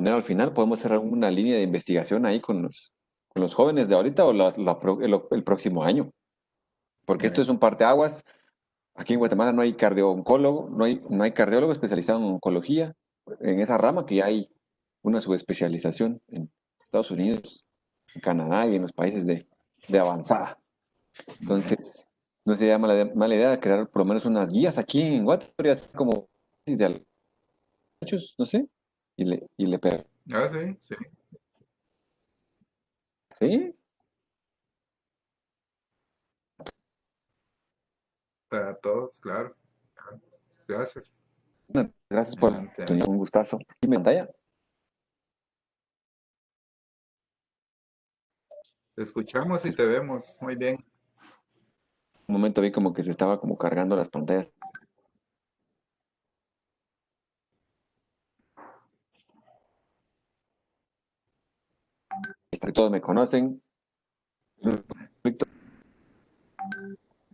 poner al final, podemos hacer una línea de investigación ahí con los jóvenes de ahorita o el próximo año, porque esto es Bueno, un parteaguas. Aquí en Guatemala no hay cardiooncólogo, no hay cardiólogo especializado en oncología, en esa rama que ya hay una subespecialización en Estados Unidos, en Canadá y en los países de avanzada. bueno. Entonces, no sería mala idea crear por lo menos unas guías aquí en Guatemala, podría ser como de hechos, no sé, y le pega. Ah, sí, sí. ¿Sí? Para todos, claro. Claro. Gracias. Bueno, gracias por la Adelante, oportunidad, amigo. un gustazo. Y me pantalla. Te escuchamos y te vemos. Muy bien. Un momento vi como que se estaba como cargando las pantallas. Todos me conocen.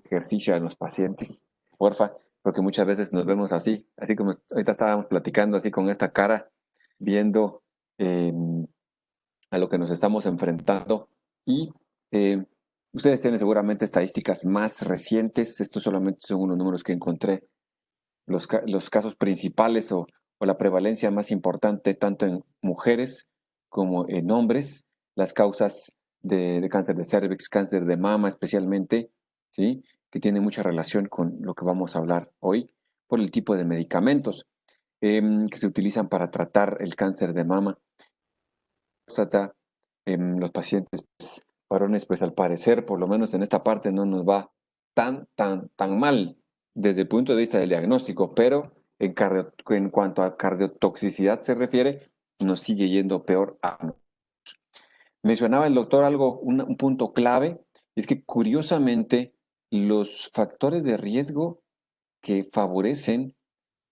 Ejercicio a los pacientes, porfa, porque muchas veces nos vemos así como ahorita estábamos platicando, así con esta cara, viendo eh, a lo que nos estamos enfrentando. Y eh, ustedes tienen seguramente estadísticas más recientes, estos solamente son unos números que encontré, los casos principales o la prevalencia más importante tanto en mujeres como en hombres, las causas de cáncer de cervix, cáncer de mama especialmente, ¿sí? Que tiene mucha relación con lo que vamos a hablar hoy por el tipo de medicamentos que se utilizan para tratar el cáncer de mama. Próstata, los pacientes varones, pues al parecer, por lo menos en esta parte, no nos va tan mal desde el punto de vista del diagnóstico, pero en cuanto a cardiotoxicidad se refiere, nos sigue yendo peor. Mencionaba el doctor algo, un punto clave, es que curiosamente los factores de riesgo que favorecen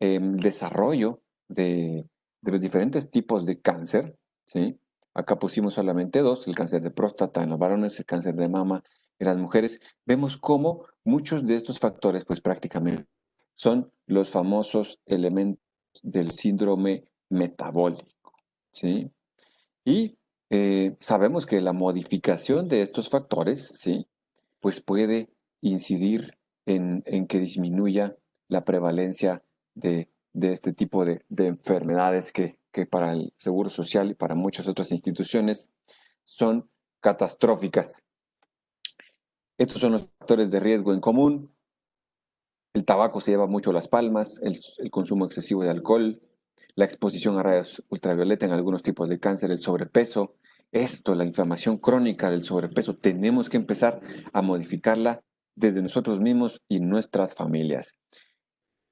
el desarrollo de los diferentes tipos de cáncer, ¿sí? Acá pusimos solamente dos, el cáncer de próstata en los varones, el cáncer de mama en las mujeres. Vemos cómo muchos de estos factores, pues prácticamente son los famosos elementos del síndrome metabólico, ¿sí? Y sabemos que la modificación de estos factores, ¿sí? Pues puede incidir en que disminuya la prevalencia de este tipo de enfermedades que para el Seguro Social y para muchas otras instituciones son catastróficas. Estos son los factores de riesgo en común. El tabaco se lleva mucho las palmas, el consumo excesivo de alcohol, la exposición a rayos ultravioleta en algunos tipos de cáncer, el sobrepeso. Esto, la inflamación crónica del sobrepeso, tenemos que empezar a modificarla desde nosotros mismos y nuestras familias.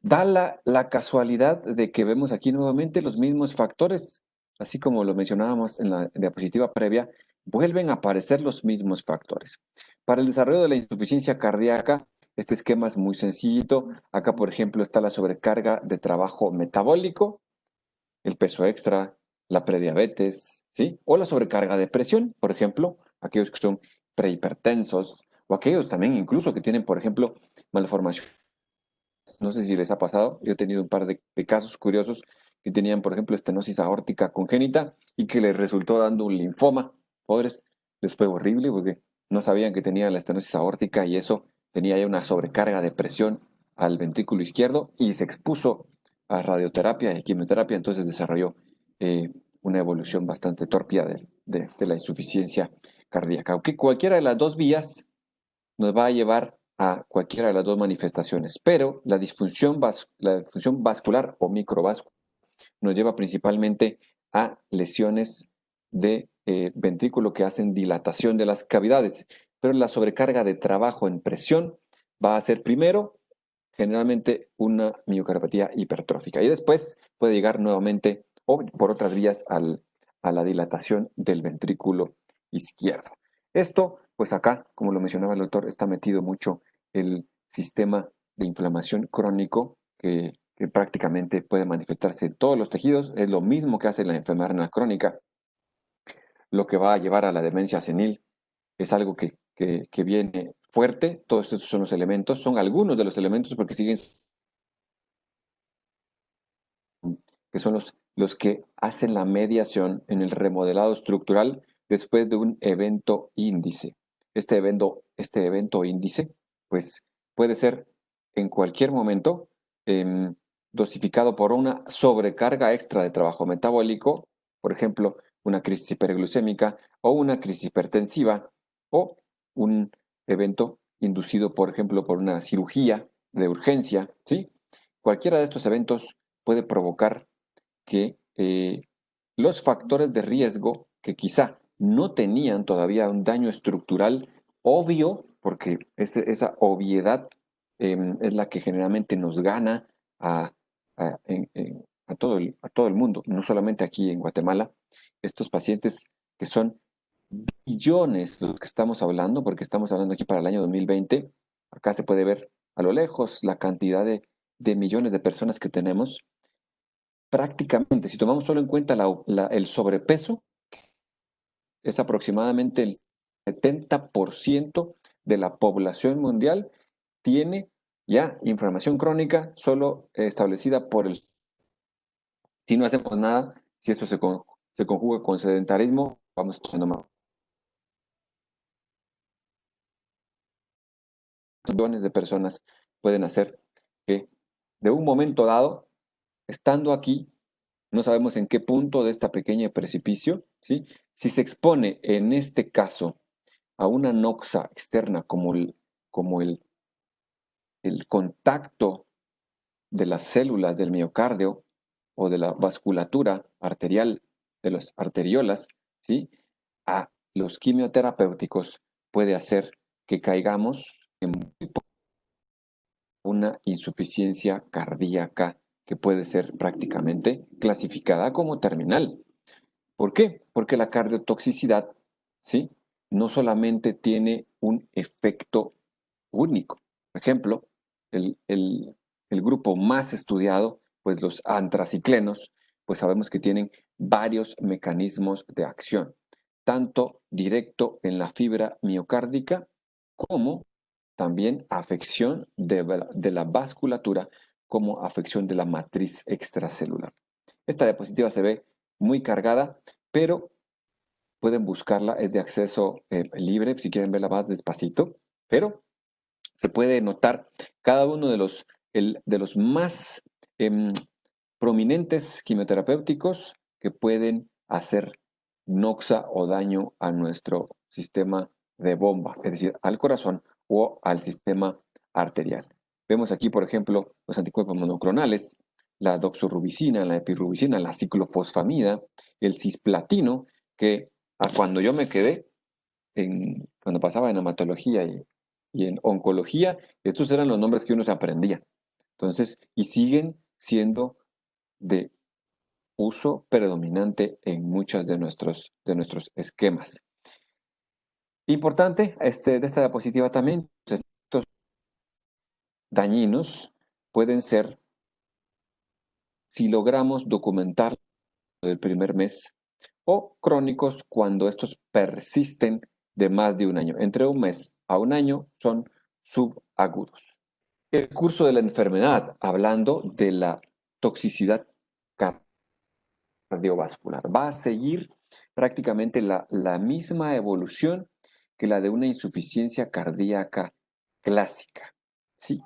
Da la casualidad de que vemos aquí nuevamente los mismos factores, así como lo mencionábamos en la diapositiva previa, vuelven a aparecer los mismos factores. Para el desarrollo de la insuficiencia cardíaca, este esquema es muy sencillito. Acá, por ejemplo, está la sobrecarga de trabajo metabólico, el peso extra, la prediabetes, ¿sí? O la sobrecarga de presión, por ejemplo, aquellos que son prehipertensos o aquellos también incluso que tienen, por ejemplo, malformación. No sé si les ha pasado, yo he tenido un par de casos curiosos que tenían, por ejemplo, estenosis aórtica congénita y que les resultó dando un linfoma. Pobres, les fue horrible porque no sabían que tenía la estenosis aórtica y eso tenía ya una sobrecarga de presión al ventrículo izquierdo y se expuso a radioterapia y quimioterapia, entonces desarrolló una evolución bastante torpia de la insuficiencia cardíaca. Aunque cualquiera de las dos vías nos va a llevar a cualquiera de las dos manifestaciones, pero la disfunción vascular o microvascular nos lleva principalmente a lesiones de ventrículo que hacen dilatación de las cavidades, pero la sobrecarga de trabajo en presión va a ser primero generalmente una miocardopatía hipertrófica y después puede llegar nuevamente o por otras vías a la dilatación del ventrículo izquierdo. Esto, pues acá, como lo mencionaba el doctor, está metido mucho el sistema de inflamación crónico que prácticamente puede manifestarse en todos los tejidos. Es lo mismo que hace la enfermedad renal crónica, lo que va a llevar a la demencia senil. Es algo que viene fuerte. Todos estos son los elementos, son algunos de los elementos porque siguen que son los los que hacen la mediación en el remodelado estructural después de un evento índice. Este evento índice, pues puede ser en cualquier momento dosificado por una sobrecarga extra de trabajo metabólico, por ejemplo, una crisis hiperglucémica o una crisis hipertensiva o un evento inducido, por ejemplo, por una cirugía de urgencia, ¿sí? Cualquiera de estos eventos puede provocar que los factores de riesgo que quizá no tenían todavía un daño estructural obvio, porque esa obviedad es la que generalmente nos gana a, a todo el mundo, no solamente aquí en Guatemala, estos pacientes que son billones los que estamos hablando, porque estamos hablando aquí para el año 2020, acá se puede ver a lo lejos la cantidad de millones de personas que tenemos. Prácticamente, si tomamos solo en cuenta el sobrepeso, es aproximadamente el 70% de la población mundial tiene ya inflamación crónica solo establecida por el... Si no hacemos nada, si esto se conjuga con sedentarismo, vamos echando más. Millones de personas pueden hacer que de un momento dado, estando aquí, no sabemos en qué punto de esta pequeña precipicio, ¿sí? Si se expone en este caso a una noxa externa como el contacto de las células del miocardio o de la vasculatura arterial de las arteriolas, ¿sí? A los quimioterapéuticos puede hacer que caigamos en una insuficiencia cardíaca que puede ser prácticamente clasificada como terminal. ¿Por qué? Porque la cardiotoxicidad, ¿sí? No solamente tiene un efecto único. Por ejemplo, el grupo más estudiado, pues los antraciclenos, pues sabemos que tienen varios mecanismos de acción, tanto directo en la fibra miocárdica como también afección de la vasculatura como afección de la matriz extracelular. Esta diapositiva se ve muy cargada, pero pueden buscarla, es de acceso libre, si quieren verla más despacito, pero se puede notar cada uno de los más prominentes quimioterapéuticos que pueden hacer noxa o daño a nuestro sistema de bomba, es decir, al corazón o al sistema arterial. Vemos aquí, por ejemplo, los anticuerpos monoclonales, la doxorubicina, la epirubicina, la ciclofosfamida, el cisplatino, que cuando yo me quedé, cuando pasaba en hematología y en oncología, estos eran los nombres que uno se aprendía. Entonces, y siguen siendo de uso predominante en muchos de nuestros esquemas. Importante de esta diapositiva también, los efectos dañinos pueden ser, si logramos documentar el primer mes, o crónicos cuando estos persisten de más de un año. Entre un mes a un año son subagudos. El curso de la enfermedad, hablando de la toxicidad cardiovascular, va a seguir prácticamente la misma evolución que la de una insuficiencia cardíaca clásica. Sí,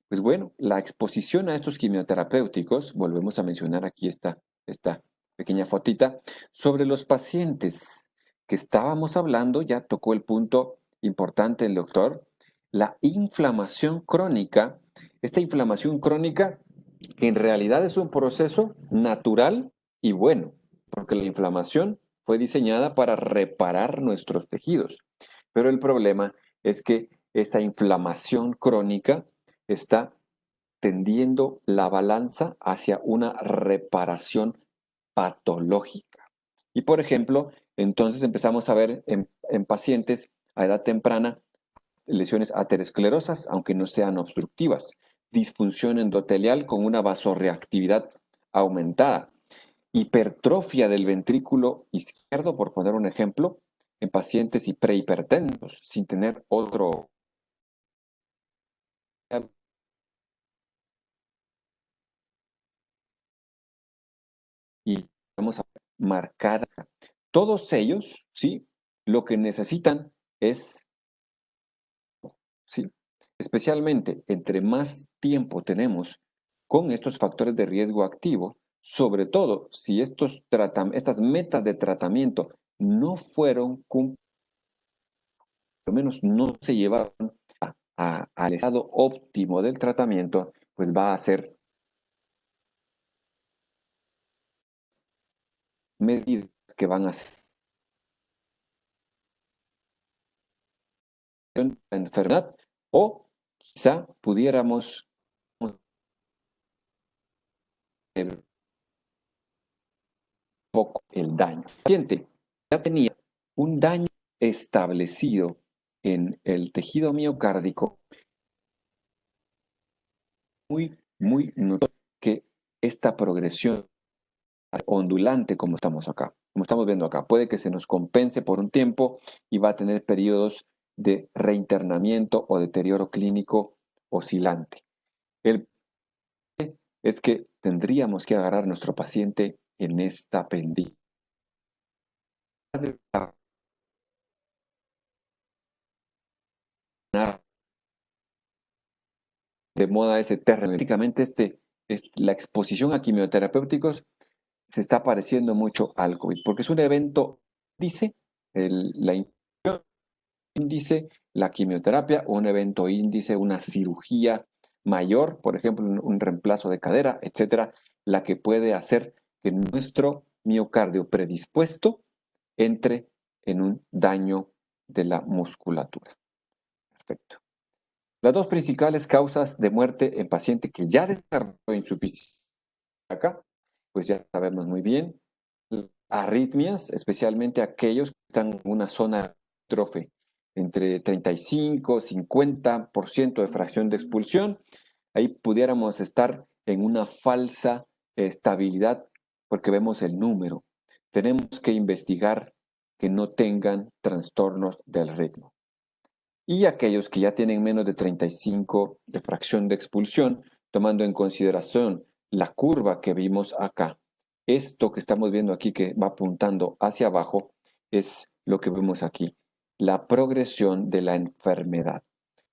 pues bueno, la exposición a estos quimioterapéuticos, volvemos a mencionar aquí esta pequeña fotita, sobre los pacientes que estábamos hablando, ya tocó el punto importante el doctor, la inflamación crónica, esta inflamación crónica que en realidad es un proceso natural y bueno, porque la inflamación fue diseñada para reparar nuestros tejidos, pero el problema es que esa inflamación crónica está tendiendo la balanza hacia una reparación patológica. Y por ejemplo, entonces empezamos a ver en pacientes a edad temprana lesiones aterosclerosas, aunque no sean obstructivas, disfunción endotelial con una vasorreactividad aumentada, hipertrofia del ventrículo izquierdo, por poner un ejemplo, en pacientes prehipertensos, sin tener otro y, vamos a marcar acá. Todos ellos, ¿sí? Lo que necesitan es, ¿sí? Especialmente entre más tiempo tenemos con estos factores de riesgo activo, sobre todo si estas metas de tratamiento no fueron cumplidas, por lo menos no se llevaron al estado óptimo del tratamiento, pues va a ser medidas que van a ser la enfermedad o quizá pudiéramos ver poco el daño. El paciente ya tenía un daño establecido en el tejido miocárdico muy notorio, que esta progresión ondulante como estamos acá, como estamos viendo acá, puede que se nos compense por un tiempo y va a tener periodos de reinternamiento o deterioro clínico oscilante. El es que tendríamos que agarrar a nuestro paciente en esta pendiente. De moda ese término. Prácticamente la exposición a quimioterapéuticos se está pareciendo mucho al COVID, porque es un evento, dice, la infección índice, la quimioterapia, o un evento índice, una cirugía mayor, por ejemplo, un reemplazo de cadera, etcétera, la que puede hacer que nuestro miocardio predispuesto entre en un daño de la musculatura. Perfecto. Las dos principales causas de muerte en paciente que ya desarrolló insuficiencia acá, pues ya sabemos muy bien, arritmias, especialmente aquellos que están en una zona trofe, entre 35 y 50% de fracción de expulsión. Ahí pudiéramos estar en una falsa estabilidad porque vemos el número. Tenemos que investigar que no tengan trastornos del ritmo. Y aquellos que ya tienen menos de 35 de fracción de expulsión, tomando en consideración la curva que vimos acá. Esto que estamos viendo aquí que va apuntando hacia abajo es lo que vemos aquí, la progresión de la enfermedad.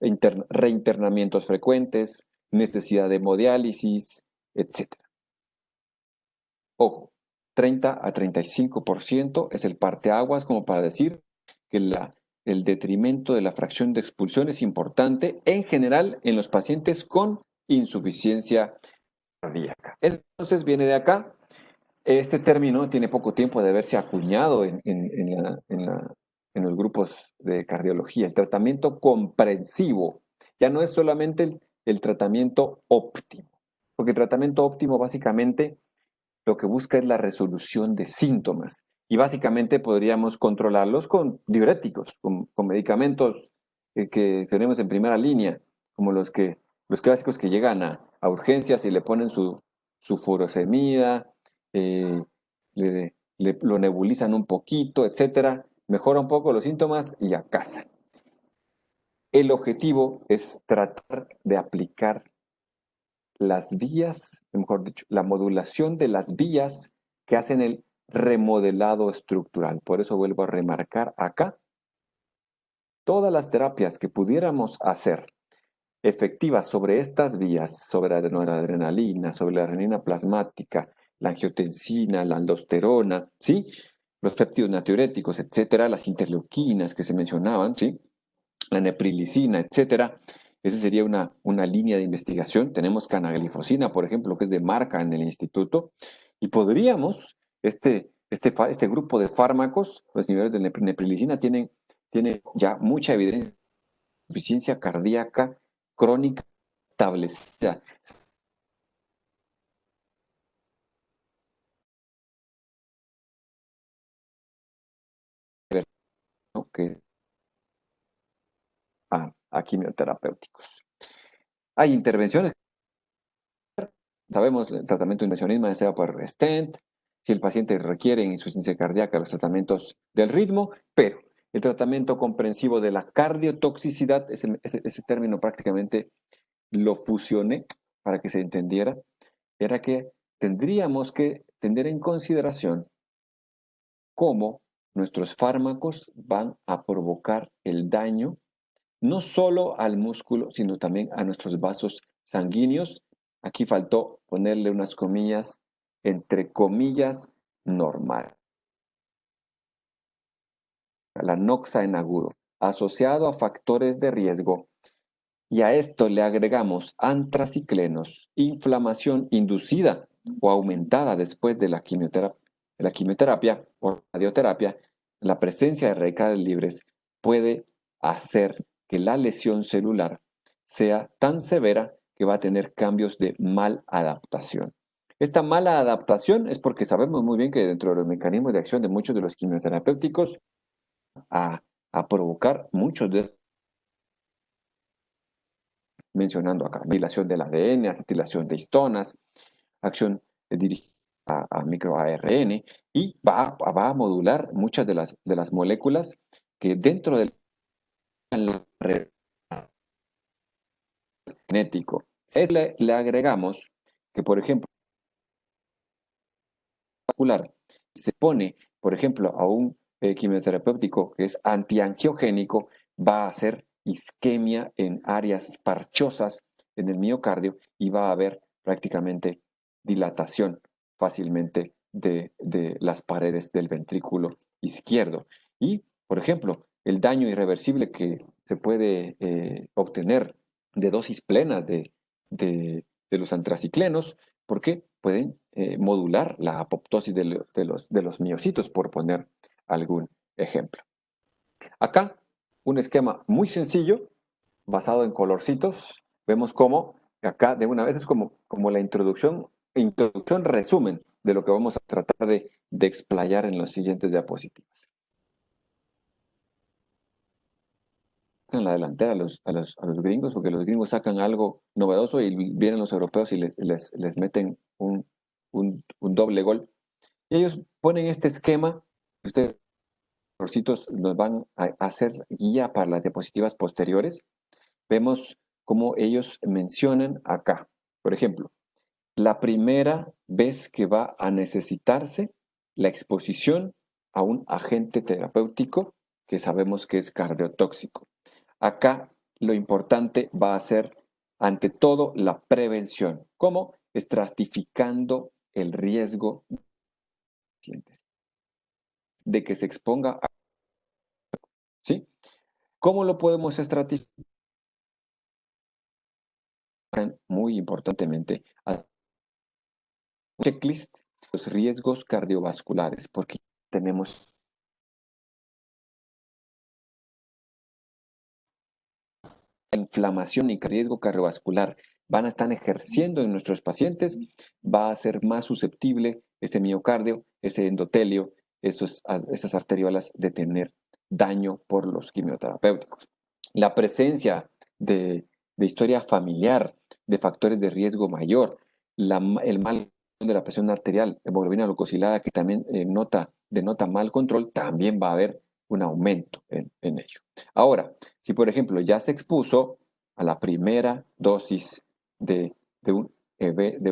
Reinternamientos frecuentes, necesidad de hemodiálisis, etc. Ojo, 30 a 35% es el parteaguas como para decir que el detrimento de la fracción de expulsión es importante en general en los pacientes con insuficiencia cardíaca. Entonces viene de acá. Este término tiene poco tiempo de haberse acuñado en los grupos de cardiología. El tratamiento comprensivo ya no es solamente el tratamiento óptimo, porque el tratamiento óptimo básicamente lo que busca es la resolución de síntomas. Y básicamente podríamos controlarlos con diuréticos, con medicamentos que tenemos en primera línea, como los clásicos que llegan a urgencias y le ponen su furosemida, eh, lo nebulizan un poquito, etcétera, mejora un poco los síntomas y a casa. El objetivo es tratar de aplicar las vías, mejor dicho, la modulación de las vías que hacen el remodelado estructural. Por eso vuelvo a remarcar acá, todas las terapias que pudiéramos hacer efectivas sobre estas vías, sobre la noradrenalina, sobre la renina plasmática, la angiotensina, la aldosterona, ¿sí? Los péptidos natriuréticos, etcétera, las interleuquinas que se mencionaban, ¿sí? La neprilicina, etcétera. Esa sería una línea de investigación. Tenemos canaglifosina, por ejemplo, que es de marca en el instituto, y podríamos, este grupo de fármacos, los niveles de neprilicina tiene ya mucha evidencia de insuficiencia cardíaca crónica establecida. ¿No? A quimioterapéuticos. Hay intervenciones. Sabemos el tratamiento de inversionismo sea por stent, si el paciente requiere insuficiencia cardíaca, los tratamientos del ritmo, pero el tratamiento comprensivo de la cardiotoxicidad, ese término prácticamente lo fusioné para que se entendiera, era que tendríamos que tener en consideración cómo nuestros fármacos van a provocar el daño no solo al músculo, sino también a nuestros vasos sanguíneos. Aquí faltó ponerle unas comillas, entre comillas, normal. La noxa en agudo, asociado a factores de riesgo, y a esto le agregamos antraciclenos, inflamación inducida o aumentada después de la quimioterapia o radioterapia, la presencia de radicales libres puede hacer que la lesión celular sea tan severa que va a tener cambios de maladaptación. Esta mala adaptación es porque sabemos muy bien que dentro de los mecanismos de acción de muchos de los quimioterapéuticos a provocar muchos de mencionando acá, metilación del ADN, acetilación de histonas, acción dirigida a microARN y va a modular muchas de las moléculas que dentro del genético. Le agregamos que, por ejemplo, se pone, por ejemplo, a un quimioterapéutico que es antiangiogénico, va a hacer isquemia en áreas parchosas en el miocardio y va a haber prácticamente dilatación fácilmente de las paredes del ventrículo izquierdo. Y, por ejemplo, el daño irreversible que se puede obtener de dosis plenas de los antraciclenos, porque pueden modular la apoptosis de los miocitos, por poner algún ejemplo. Acá, un esquema muy sencillo, basado en colorcitos. Vemos cómo acá de una vez es como la introducción resumen de lo que vamos a tratar de explayar en las siguientes diapositivas. En la delantera a los gringos, porque los gringos sacan algo novedoso y vienen los europeos y les meten un doble gol. Y ellos ponen este esquema, ustedes nos van a hacer guía para las diapositivas posteriores. Vemos cómo ellos mencionan acá, por ejemplo, la primera vez que va a necesitarse la exposición a un agente terapéutico que sabemos que es cardiotóxico. Acá lo importante va a ser, ante todo, la prevención. ¿Cómo? Estratificando el riesgo de pacientes de que se exponga a... ¿Sí? ¿Cómo lo podemos estratificar? Muy importantemente, a un checklist los riesgos cardiovasculares, porque tenemos inflamación y riesgo cardiovascular van a estar ejerciendo en nuestros pacientes, va a ser más susceptible ese miocardio, ese endotelio, esas arteriolas de tener daño por los quimioterapéuticos. La presencia de historia familiar, de factores de riesgo mayor, el mal de la presión arterial, hemoglobina glucosilada, que también denota mal control, también va a haber un aumento en ello. Ahora, si por ejemplo ya se expuso a la primera dosis de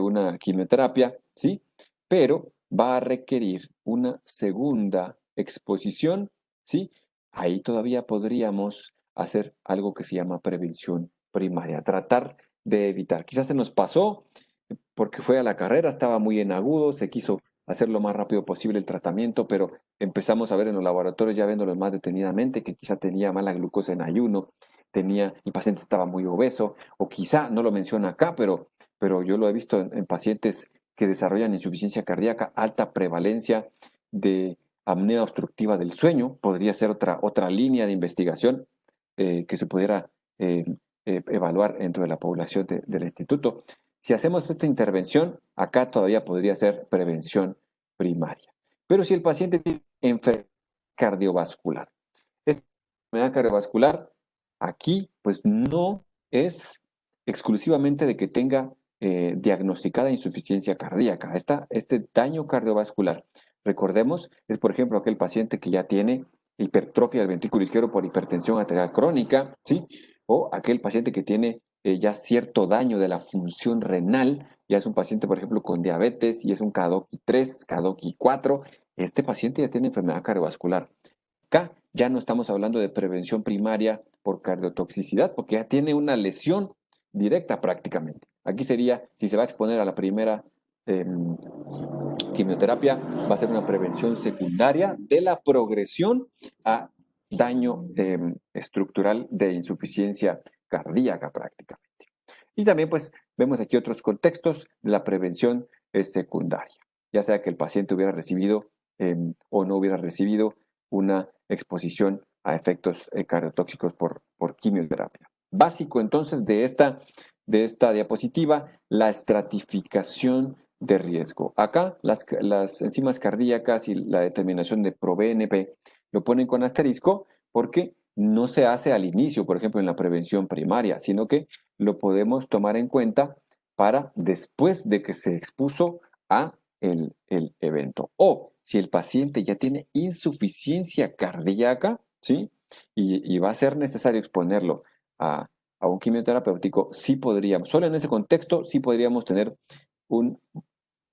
una quimioterapia, ¿sí? Pero va a requerir una segunda exposición, ¿sí? Ahí todavía podríamos hacer algo que se llama prevención primaria, tratar de evitar. Quizás se nos pasó porque fue a la carrera, estaba muy en agudo, se quiso hacer lo más rápido posible el tratamiento, pero empezamos a ver en los laboratorios, ya viéndolos más detenidamente, que quizá tenía mala glucosa en ayuno, el paciente estaba muy obeso, o quizá, no lo menciona acá, pero yo lo he visto en pacientes que desarrollan insuficiencia cardíaca, alta prevalencia de apnea obstructiva del sueño, podría ser otra línea de investigación que se pudiera evaluar dentro de la población del instituto. Si hacemos esta intervención, acá todavía podría ser prevención primaria. Pero si el paciente tiene enfermedad cardiovascular, esta enfermedad cardiovascular aquí pues no es exclusivamente de que tenga diagnosticada insuficiencia cardíaca. Este daño cardiovascular, recordemos, es por ejemplo aquel paciente que ya tiene hipertrofia del ventrículo izquierdo por hipertensión arterial crónica, ¿sí? O aquel paciente que tiene ya cierto daño de la función renal, ya es un paciente, por ejemplo, con diabetes y es un KDOQI 3, KDOQI 4, este paciente ya tiene enfermedad cardiovascular. Acá ya no estamos hablando de prevención primaria por cardiotoxicidad, porque ya tiene una lesión directa prácticamente. Aquí sería, si se va a exponer a la primera quimioterapia, va a ser una prevención secundaria de la progresión a daño estructural de insuficiencia cardíaca prácticamente. Y también pues vemos aquí otros contextos de la prevención secundaria, ya sea que el paciente hubiera recibido o no hubiera recibido una exposición a efectos cardiotóxicos por quimioterapia. Básico entonces de esta diapositiva, la estratificación de riesgo. Acá las enzimas cardíacas y la determinación de ProBNP lo ponen con asterisco porque no se hace al inicio, por ejemplo, en la prevención primaria, sino que lo podemos tomar en cuenta para después de que se expuso a el evento. O si el paciente ya tiene insuficiencia cardíaca, ¿sí? Y va a ser necesario exponerlo a un quimioterapéutico, sí podríamos, solo en ese contexto, sí podríamos tener un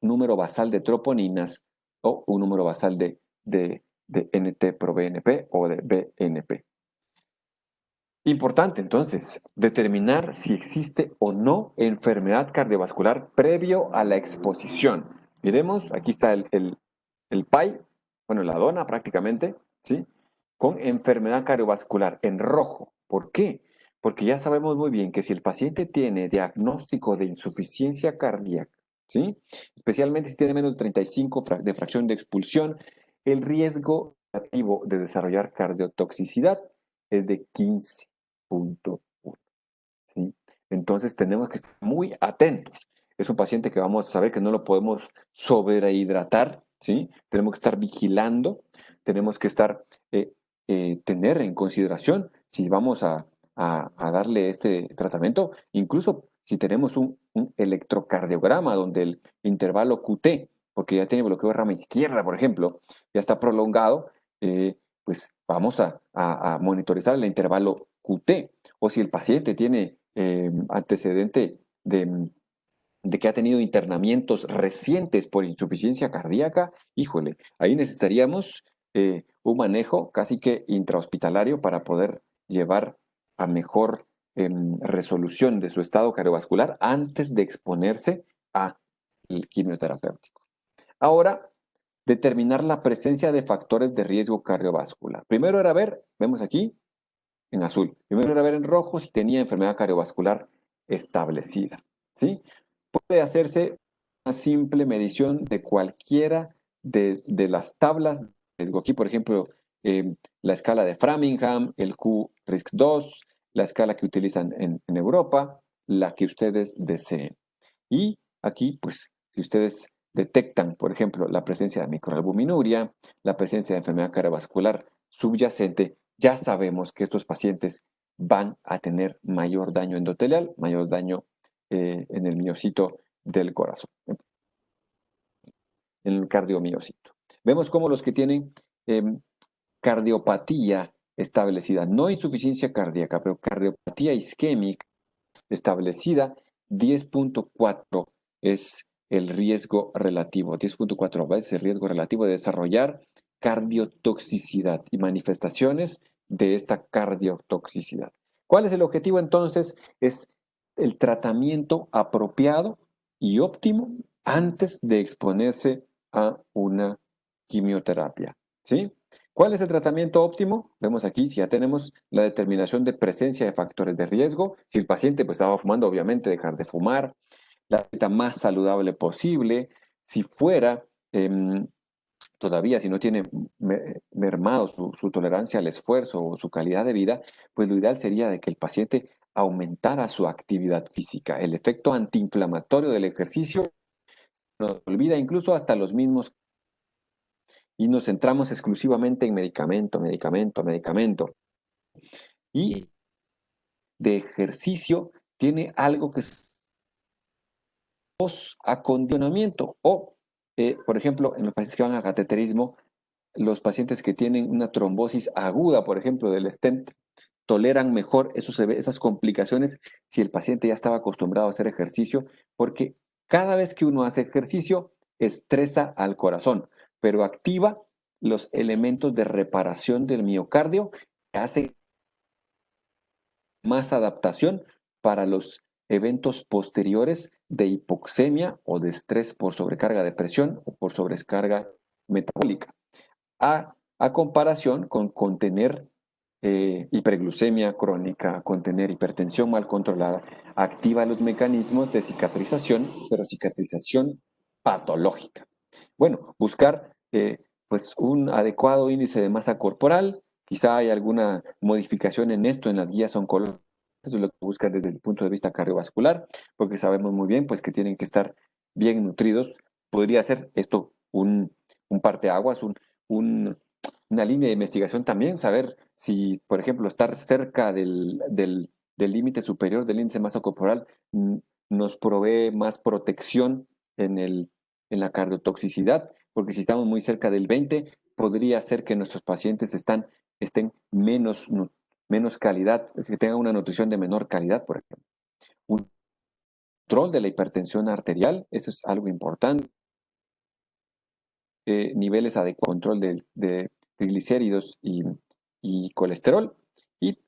número basal de troponinas o un número basal de NT-proBNP o de BNP. Importante entonces determinar si existe o no enfermedad cardiovascular previo a la exposición. Miremos, aquí está el pie, bueno, la dona prácticamente, ¿sí? Con enfermedad cardiovascular en rojo. ¿Por qué? Porque ya sabemos muy bien que si el paciente tiene diagnóstico de insuficiencia cardíaca, ¿sí? Especialmente si tiene menos de 35 de fracción de expulsión, el riesgo relativo de desarrollar cardiotoxicidad es de 15.1. ¿Sí? Entonces tenemos que estar muy atentos. Es un paciente que vamos a saber que no lo podemos sobrehidratar, ¿sí? Tenemos que estar vigilando, tenemos que estar, tener en consideración si vamos a darle este tratamiento, incluso si tenemos un electrocardiograma donde el intervalo QT, porque ya tiene bloqueo de rama izquierda, por ejemplo, ya está prolongado, pues vamos a monitorizar el intervalo QT. O si el paciente tiene antecedente de que ha tenido internamientos recientes por insuficiencia cardíaca, híjole, ahí necesitaríamos un manejo casi que intrahospitalario para poder llevar a mejor resolución de su estado cardiovascular antes de exponerse al quimioterapéutico. Ahora, determinar la presencia de factores de riesgo cardiovascular. Primero era ver, vemos aquí, en azul. Primero era ver en rojo si tenía enfermedad cardiovascular establecida. ¿Sí? Puede hacerse una simple medición de cualquiera de las tablas de riesgo. Aquí, por ejemplo, la escala de Framingham, el Q-RISC-2, la escala que utilizan en Europa, la que ustedes deseen. Y aquí, pues, si ustedes detectan, por ejemplo, la presencia de microalbuminuria, la presencia de enfermedad cardiovascular subyacente, ya sabemos que estos pacientes van a tener mayor daño endotelial, mayor daño en el miocito del corazón, en el cardiomiocito. Vemos cómo los que tienen cardiopatía establecida, no insuficiencia cardíaca, pero cardiopatía isquémica establecida, 10.4 es el riesgo relativo, 10.4 veces el riesgo relativo de desarrollar cardiotoxicidad y manifestaciones de esta cardiotoxicidad. ¿Cuál es el objetivo entonces? Es el tratamiento apropiado y óptimo antes de exponerse a una quimioterapia. ¿Sí? ¿Cuál es el tratamiento óptimo? Vemos aquí, si ya tenemos la determinación de presencia de factores de riesgo, si el paciente pues, estaba fumando, obviamente dejar de fumar, la dieta más saludable posible, si fuera todavía, si no tiene mermado su tolerancia al esfuerzo o su calidad de vida, pues lo ideal sería de que el paciente aumentara su actividad física. El efecto antiinflamatorio del ejercicio nos olvida incluso hasta los mismos y nos centramos exclusivamente en medicamento, medicamento, medicamento. Y de ejercicio tiene algo que es posacondicionamiento o, por ejemplo, en los pacientes que van a cateterismo, los pacientes que tienen una trombosis aguda, por ejemplo, del stent, toleran mejor esas complicaciones si el paciente ya estaba acostumbrado a hacer ejercicio, porque cada vez que uno hace ejercicio, estresa al corazón, pero activa los elementos de reparación del miocardio que hacen más adaptación para los eventos posteriores de hipoxemia o de estrés por sobrecarga de presión o por sobrecarga metabólica, a comparación con tener hiperglucemia crónica, con tener hipertensión mal controlada, activa los mecanismos de cicatrización, pero cicatrización patológica. Bueno, buscar pues un adecuado índice de masa corporal, quizá hay alguna modificación en esto en las guías oncológicas, eso es lo que busca desde el punto de vista cardiovascular, porque sabemos muy bien pues que tienen que estar bien nutridos. Podría ser esto un parteaguas, una línea de investigación también, saber si, por ejemplo, estar cerca del límite superior del índice de masa corporal nos provee más protección en la cardiotoxicidad, porque si estamos muy cerca del 20, podría ser que nuestros pacientes estén menos calidad, que tengan una nutrición de menor calidad, por ejemplo. Un control de la hipertensión arterial, eso es algo importante. Niveles adecuados, control de triglicéridos y colesterol. Y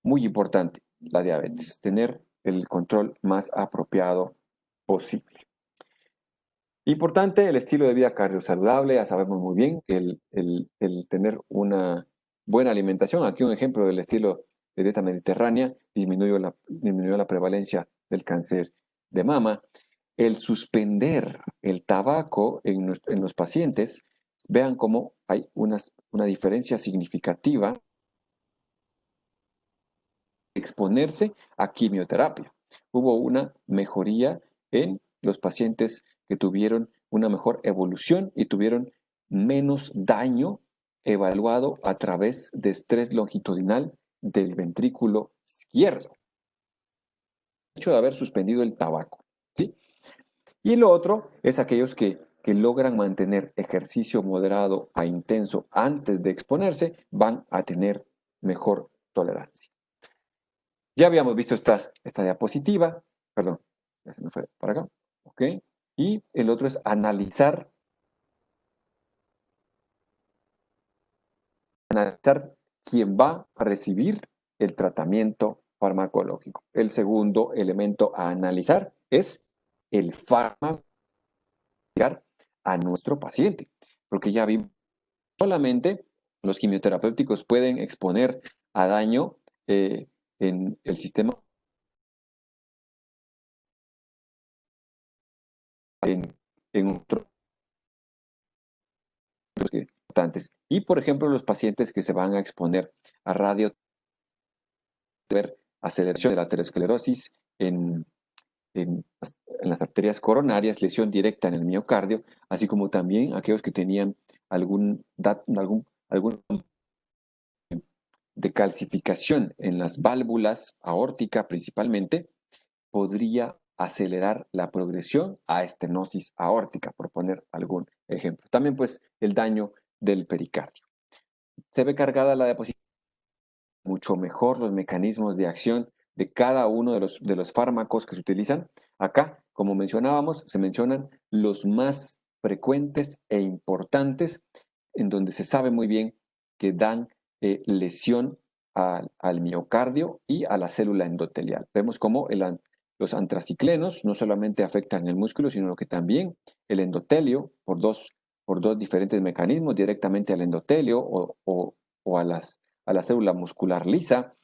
muy importante, la diabetes, tener el control más apropiado posible. Importante el estilo de vida cardiosaludable, ya sabemos muy bien que el tener una buena alimentación, aquí un ejemplo del estilo de dieta mediterránea, disminuyó la prevalencia del cáncer de mama. El suspender el tabaco en los pacientes, vean cómo hay una diferencia significativa de exponerse a quimioterapia. Hubo una mejoría en los pacientes que tuvieron una mejor evolución y tuvieron menos daño evaluado a través de estrés longitudinal del ventrículo izquierdo. El hecho de haber suspendido el tabaco, ¿sí? Y lo otro es aquellos que logran mantener ejercicio moderado a intenso antes de exponerse, van a tener mejor tolerancia. Ya habíamos visto esta diapositiva, perdón, ya se me fue para acá, ¿ok? Y el otro es analizar quién va a recibir el tratamiento farmacológico. El segundo elemento a analizar es el fármaco a nuestro paciente, porque ya vimos solamente los quimioterapéuticos pueden exponer a daño en el sistema en otros importantes. Y por ejemplo, los pacientes que se van a exponer a radio, ver aceleración de la aterosclerosis en las arterias coronarias, lesión directa en el miocardio, así como también aquellos que tenían algún de calcificación en las válvulas aórtica principalmente, podría acelerar la progresión a estenosis aórtica, por poner algún ejemplo. También pues el daño del pericardio. Se ve cargada la diapositiva, mucho mejor los mecanismos de acción de cada uno de los fármacos que se utilizan. Acá, como mencionábamos, se mencionan los más frecuentes e importantes en donde se sabe muy bien que dan lesión al miocardio y a la célula endotelial. Vemos cómo los antraciclenos no solamente afectan el músculo, sino que también el endotelio por dos diferentes mecanismos, directamente al endotelio o a la célula muscular lisa,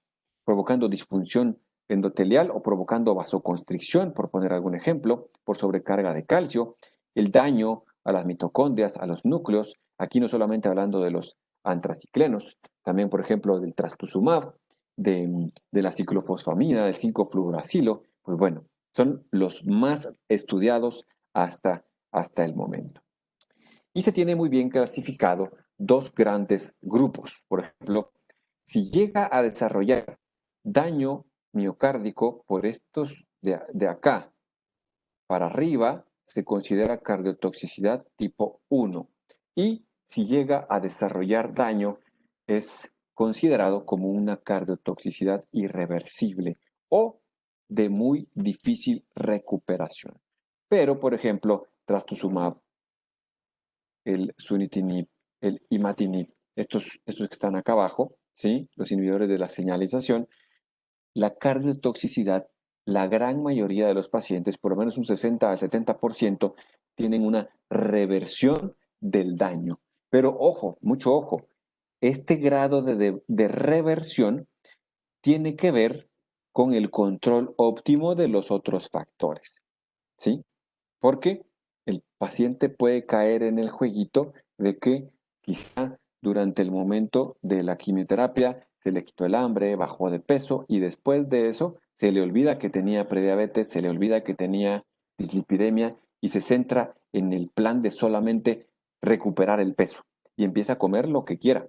provocando disfunción endotelial o provocando vasoconstricción, por poner algún ejemplo, por sobrecarga de calcio, el daño a las mitocondrias, a los núcleos, aquí no solamente hablando de los antraciclenos, también, por ejemplo, del trastuzumab, de la ciclofosfamina, del 5-fluoracilo, pues bueno, son los más estudiados hasta el momento. Y se tiene muy bien clasificado dos grandes grupos. Por ejemplo, si llega a desarrollar daño miocárdico por estos de acá para arriba, se considera cardiotoxicidad tipo 1. Y si llega a desarrollar daño, es considerado como una cardiotoxicidad irreversible o de muy difícil recuperación. Pero, por ejemplo, trastuzumab, el sunitinib, el imatinib, estos que están acá abajo, ¿sí? Los inhibidores de la señalización, la cardiotoxicidad, la gran mayoría de los pacientes, por lo menos un 60 al 70%, tienen una reversión del daño. Pero ojo, mucho ojo, este grado de reversión tiene que ver con el control óptimo de los otros factores, ¿sí? Porque el paciente puede caer en el jueguito de que quizá durante el momento de la quimioterapia se le quitó el hambre, bajó de peso y después de eso se le olvida que tenía prediabetes, se le olvida que tenía dislipidemia y se centra en el plan de solamente recuperar el peso y empieza a comer lo que quiera.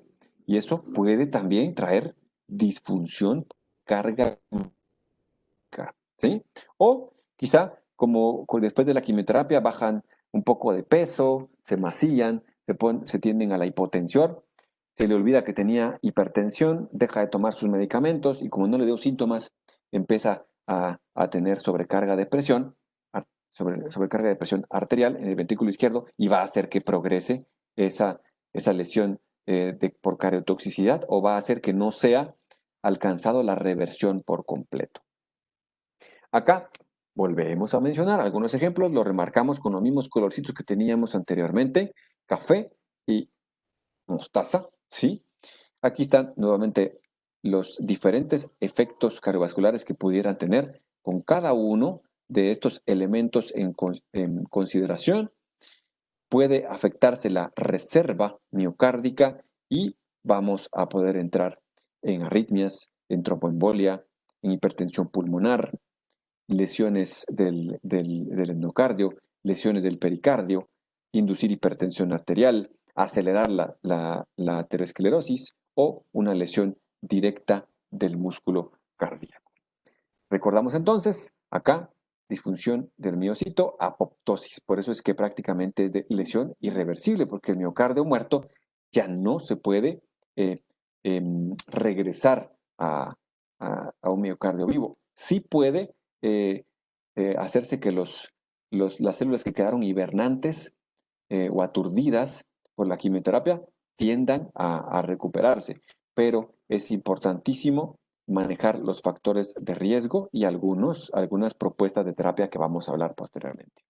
Y eso puede también traer disfunción, carga, ¿sí? O quizá como después de la quimioterapia bajan un poco de peso, se macillan, se tienden a la hipotensión, se le olvida que tenía hipertensión, deja de tomar sus medicamentos y como no le dio síntomas, empieza a tener sobrecarga de presión, sobrecarga de presión arterial en el ventrículo izquierdo y va a hacer que progrese esa lesión por cardiotoxicidad o va a hacer que no sea alcanzado la reversión por completo. Acá volvemos a mencionar algunos ejemplos, los remarcamos con los mismos colorcitos que teníamos anteriormente, café y mostaza, ¿sí? Aquí están nuevamente los diferentes efectos cardiovasculares que pudieran tener con cada uno de estos elementos en consideración. Puede afectarse la reserva miocárdica y vamos a poder entrar en arritmias, en tromboembolia, en hipertensión pulmonar, lesiones del endocardio, lesiones del pericardio, inducir hipertensión arterial, acelerar la aterosclerosis o una lesión directa del músculo cardíaco. Recordamos entonces, acá, disfunción del miocito, apoptosis. Por eso es que prácticamente es de lesión irreversible, porque el miocardio muerto ya no se puede eh, regresar a un miocardio vivo. Sí puede hacerse que las células que quedaron hibernantes o aturdidas por la quimioterapia tiendan a recuperarse, pero es importantísimo manejar los factores de riesgo y algunas propuestas de terapia que vamos a hablar posteriormente.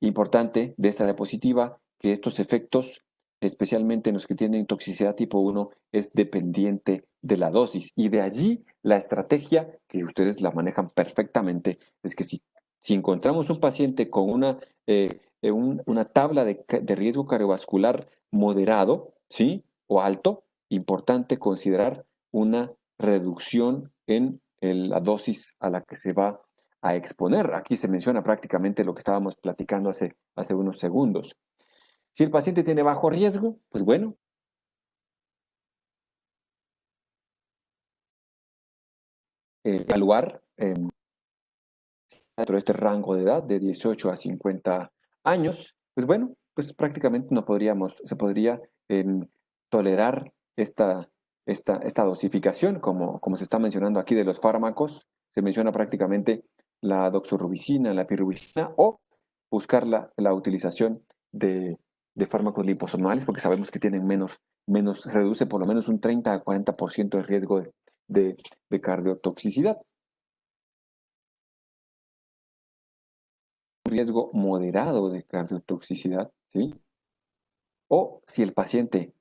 Importante de esta diapositiva que estos efectos, especialmente en los que tienen toxicidad tipo 1, es dependiente de la dosis. Y de allí la estrategia, que ustedes la manejan perfectamente, es que si encontramos un paciente con una tabla de riesgo cardiovascular moderado, ¿sí? O alto, importante considerar una reducción en la dosis a la que se va a exponer. Aquí se menciona prácticamente lo que estábamos platicando hace unos segundos. Si el paciente tiene bajo riesgo, pues bueno, evaluar dentro de este rango de edad de 18 a 50 años, pues bueno, pues prácticamente se podría tolerar esta dosificación, como se está mencionando aquí de los fármacos, se menciona prácticamente la doxorubicina, la pirubicina, o buscar la utilización de fármacos liposomales, porque sabemos que tienen reduce por lo menos un 30 a 40% el riesgo de cardiotoxicidad. Riesgo moderado de cardiotoxicidad, ¿sí? O si el paciente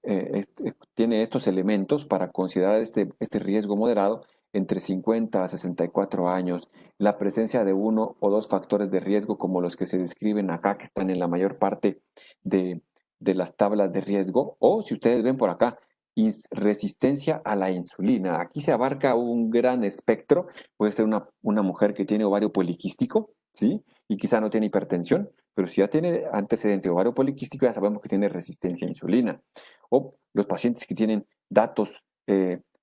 tiene estos elementos para considerar este riesgo moderado, entre 50 a 64 años, la presencia de uno o dos factores de riesgo como los que se describen acá, que están en la mayor parte de, de las tablas de riesgo, o si ustedes ven por acá, resistencia a la insulina. Aquí se abarca un gran espectro, puede ser una mujer que tiene ovario poliquístico, ¿sí? Y quizá no tiene hipertensión, pero si ya tiene antecedente ovario poliquístico, ya sabemos que tiene resistencia a insulina. O los pacientes que tienen datos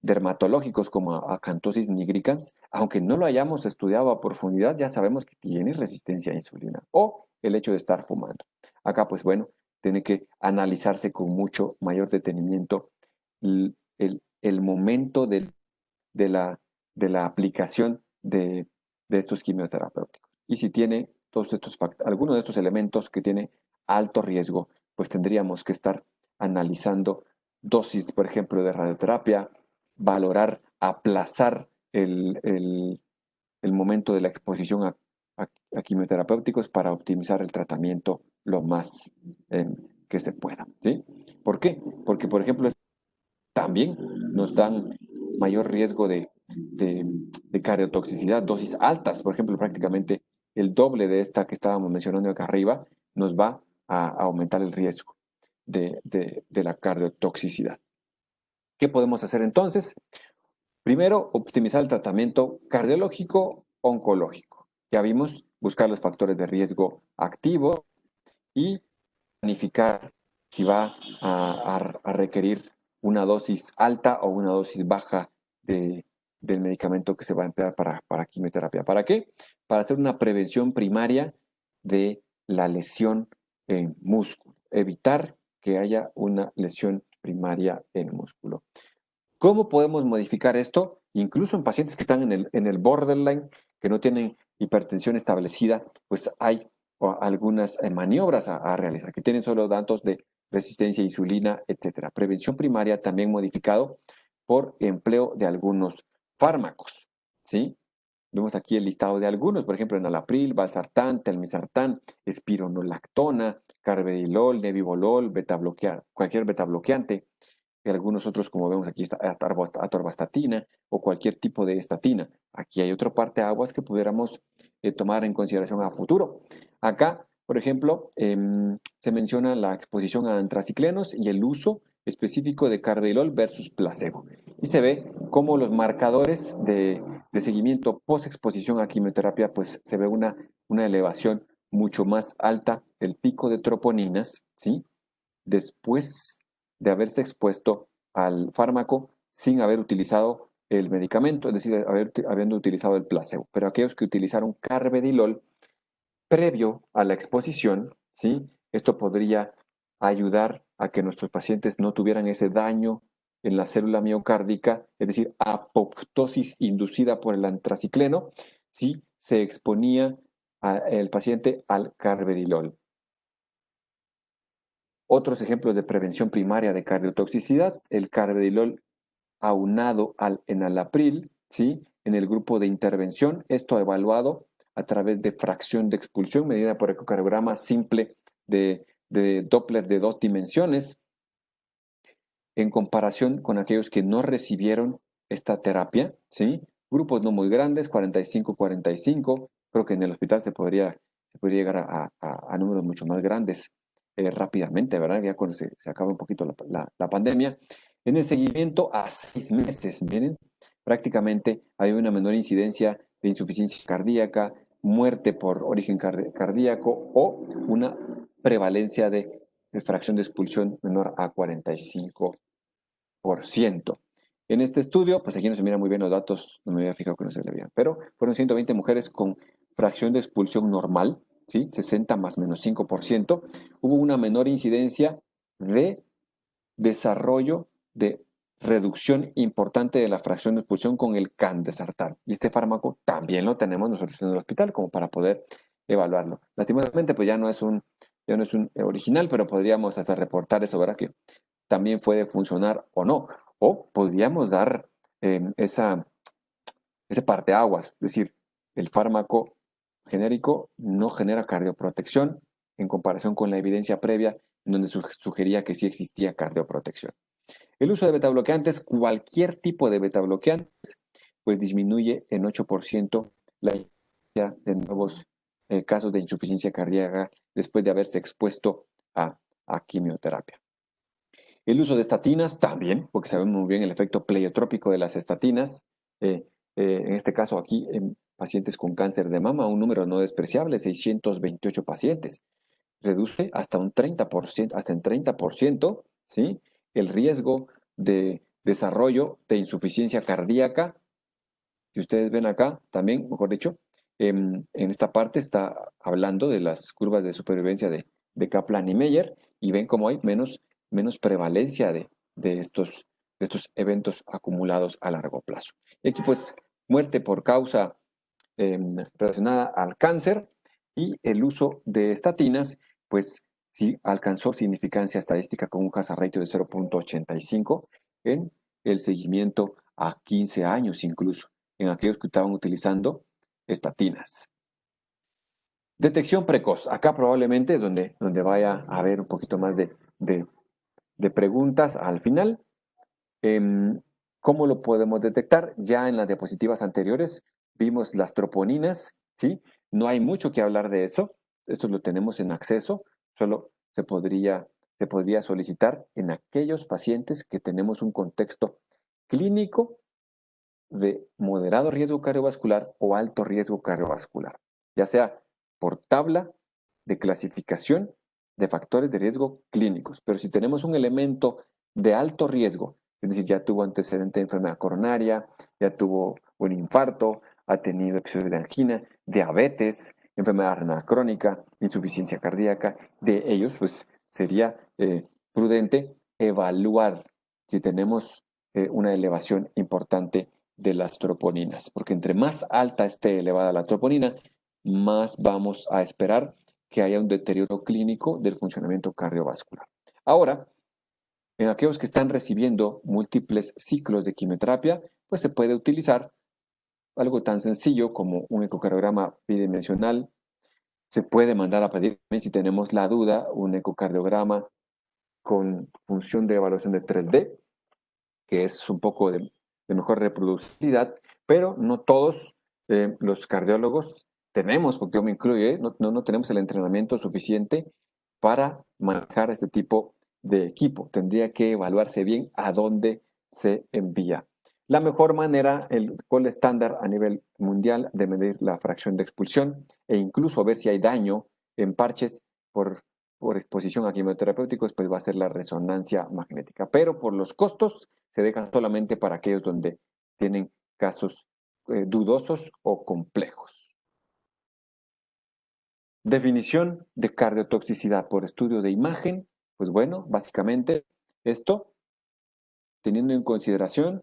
dermatológicos como acantosis nigricans, aunque no lo hayamos estudiado a profundidad, ya sabemos que tiene resistencia a insulina. O el hecho de estar fumando. Acá, pues bueno, tiene que analizarse con mucho mayor detenimiento el momento de la aplicación de estos quimioterapéuticos. Y si tiene todos estos algunos de estos elementos que tiene alto riesgo, pues tendríamos que estar analizando dosis, por ejemplo, de radioterapia, valorar, aplazar el momento de la exposición a quimioterapéuticos para optimizar el tratamiento lo más que se pueda. ¿Sí? ¿Por qué? Porque, por ejemplo, también nos dan mayor riesgo de cardiotoxicidad, dosis altas, por ejemplo, prácticamente el doble de esta que estábamos mencionando acá arriba, nos va a aumentar el riesgo de la cardiotoxicidad. ¿Qué podemos hacer entonces? Primero, optimizar el tratamiento cardiológico oncológico. Ya vimos, buscar los factores de riesgo activos y planificar si va a requerir una dosis alta o una dosis baja del medicamento que se va a emplear para quimioterapia. ¿Para qué? Para hacer una prevención primaria de la lesión en músculo. Evitar que haya una lesión primaria en músculo. ¿Cómo podemos modificar esto? Incluso en pacientes que están en el borderline, que no tienen hipertensión establecida, pues hay algunas maniobras a realizar, que tienen solo datos de resistencia a insulina, etc. Prevención primaria también modificado por empleo de algunos fármacos, ¿sí? Vemos aquí el listado de algunos, por ejemplo, enalapril, valsartán, telmisartán, espironolactona, carvedilol, nebivolol, cualquier beta bloqueante, y algunos otros, como vemos aquí, está atorvastatina o cualquier tipo de estatina. Aquí hay otra parte de aguas que pudiéramos tomar en consideración a futuro. Acá, por ejemplo, se menciona la exposición a antraciclenos y el uso específico de carvedilol versus placebo. Y se ve cómo los marcadores de seguimiento post-exposición a quimioterapia, pues se ve una elevación mucho más alta del pico de troponinas, ¿sí? Después de haberse expuesto al fármaco sin haber utilizado el medicamento, es decir, habiendo utilizado el placebo. Pero aquellos que utilizaron carvedilol previo a la exposición, ¿sí? Esto podría ayudar a que nuestros pacientes no tuvieran ese daño en la célula miocárdica, es decir, apoptosis inducida por el antracicleno, si se exponía el paciente al carvedilol. Otros ejemplos de prevención primaria de cardiotoxicidad, el carvedilol aunado al enalapril, ¿sí? En el grupo de intervención, esto evaluado a través de fracción de expulsión medida por ecocardiograma simple de Doppler de 2 dimensiones, en comparación con aquellos que no recibieron esta terapia, ¿sí? Grupos no muy grandes, 45-45, creo que en el hospital se podría llegar a números mucho más grandes rápidamente, ¿verdad? Ya cuando se acaba un poquito la pandemia. En el seguimiento a 6 meses, miren, prácticamente hay una menor incidencia de insuficiencia cardíaca, muerte por origen cardíaco o una prevalencia de fracción de expulsión menor a 45%. En este estudio, pues aquí no se miran muy bien los datos, no me había fijado que no se le veían, pero fueron 120 mujeres con fracción de expulsión normal, ¿sí? 60 más menos 5%. Hubo una menor incidencia de desarrollo de reducción importante de la fracción de expulsión con el candesartán. Y este fármaco también lo tenemos nosotros en el hospital como para poder evaluarlo. Lastimosamente, pues ya no es un original, pero podríamos hasta reportar eso, ¿verdad? Que también puede funcionar o no. O podríamos dar ese parteaguas, es decir, el fármaco genérico no genera cardioprotección en comparación con la evidencia previa en donde sugería que sí existía cardioprotección. El uso de betabloqueantes, cualquier tipo de betabloqueantes, pues disminuye en 8% la incidencia de nuevos casos de insuficiencia cardíaca después de haberse expuesto a quimioterapia. El uso de estatinas también, porque sabemos muy bien el efecto pleiotrópico de las estatinas. En este caso aquí, en pacientes con cáncer de mama, un número no despreciable, 628 pacientes. Reduce hasta un 30%, hasta en 30%, ¿sí? El riesgo de desarrollo de insuficiencia cardíaca. Si ustedes ven acá, también, mejor dicho, en esta parte está hablando de las curvas de supervivencia de Kaplan y Meyer, y ven cómo hay menos prevalencia de de estos eventos acumulados a largo plazo. Y aquí pues muerte por causa relacionada al cáncer y el uso de estatinas, pues sí alcanzó significancia estadística con un hazard ratio de 0.85 en el seguimiento a 15 años incluso, en aquellos que estaban utilizando estatinas. Detección precoz. Acá probablemente es donde vaya a haber un poquito más de preguntas al final. ¿Cómo lo podemos detectar? Ya en las diapositivas anteriores vimos las troponinas, ¿sí? No hay mucho que hablar de eso. Esto lo tenemos en acceso. Solo se podría solicitar en aquellos pacientes que tenemos un contexto clínico de moderado riesgo cardiovascular o alto riesgo cardiovascular, ya sea por tabla de clasificación de factores de riesgo clínicos. Pero si tenemos un elemento de alto riesgo, es decir, ya tuvo antecedente de enfermedad coronaria, ya tuvo un infarto, ha tenido episodios de angina, diabetes, enfermedad renal crónica, insuficiencia cardíaca, de ellos pues sería prudente evaluar si tenemos una elevación importante de las troponinas, porque entre más alta esté elevada la troponina, más vamos a esperar que haya un deterioro clínico del funcionamiento cardiovascular. Ahora, en aquellos que están recibiendo múltiples ciclos de quimioterapia, pues se puede utilizar algo tan sencillo como un ecocardiograma bidimensional. Se puede mandar a pedir, si tenemos la duda, un ecocardiograma con función de evaluación de 3D, que es un poco de mejor reproducibilidad, pero no todos los cardiólogos tenemos, porque yo me incluyo, no tenemos el entrenamiento suficiente para manejar este tipo de equipo. Tendría que evaluarse bien a dónde se envía. La mejor manera, el gol estándar a nivel mundial de medir la fracción de expulsión e incluso ver si hay daño en parches por exposición a quimioterapéuticos, pues va a ser la resonancia magnética. Pero por los costos se deja solamente para aquellos donde tienen casos dudosos o complejos. Definición de cardiotoxicidad por estudio de imagen. Pues bueno, básicamente esto, teniendo en consideración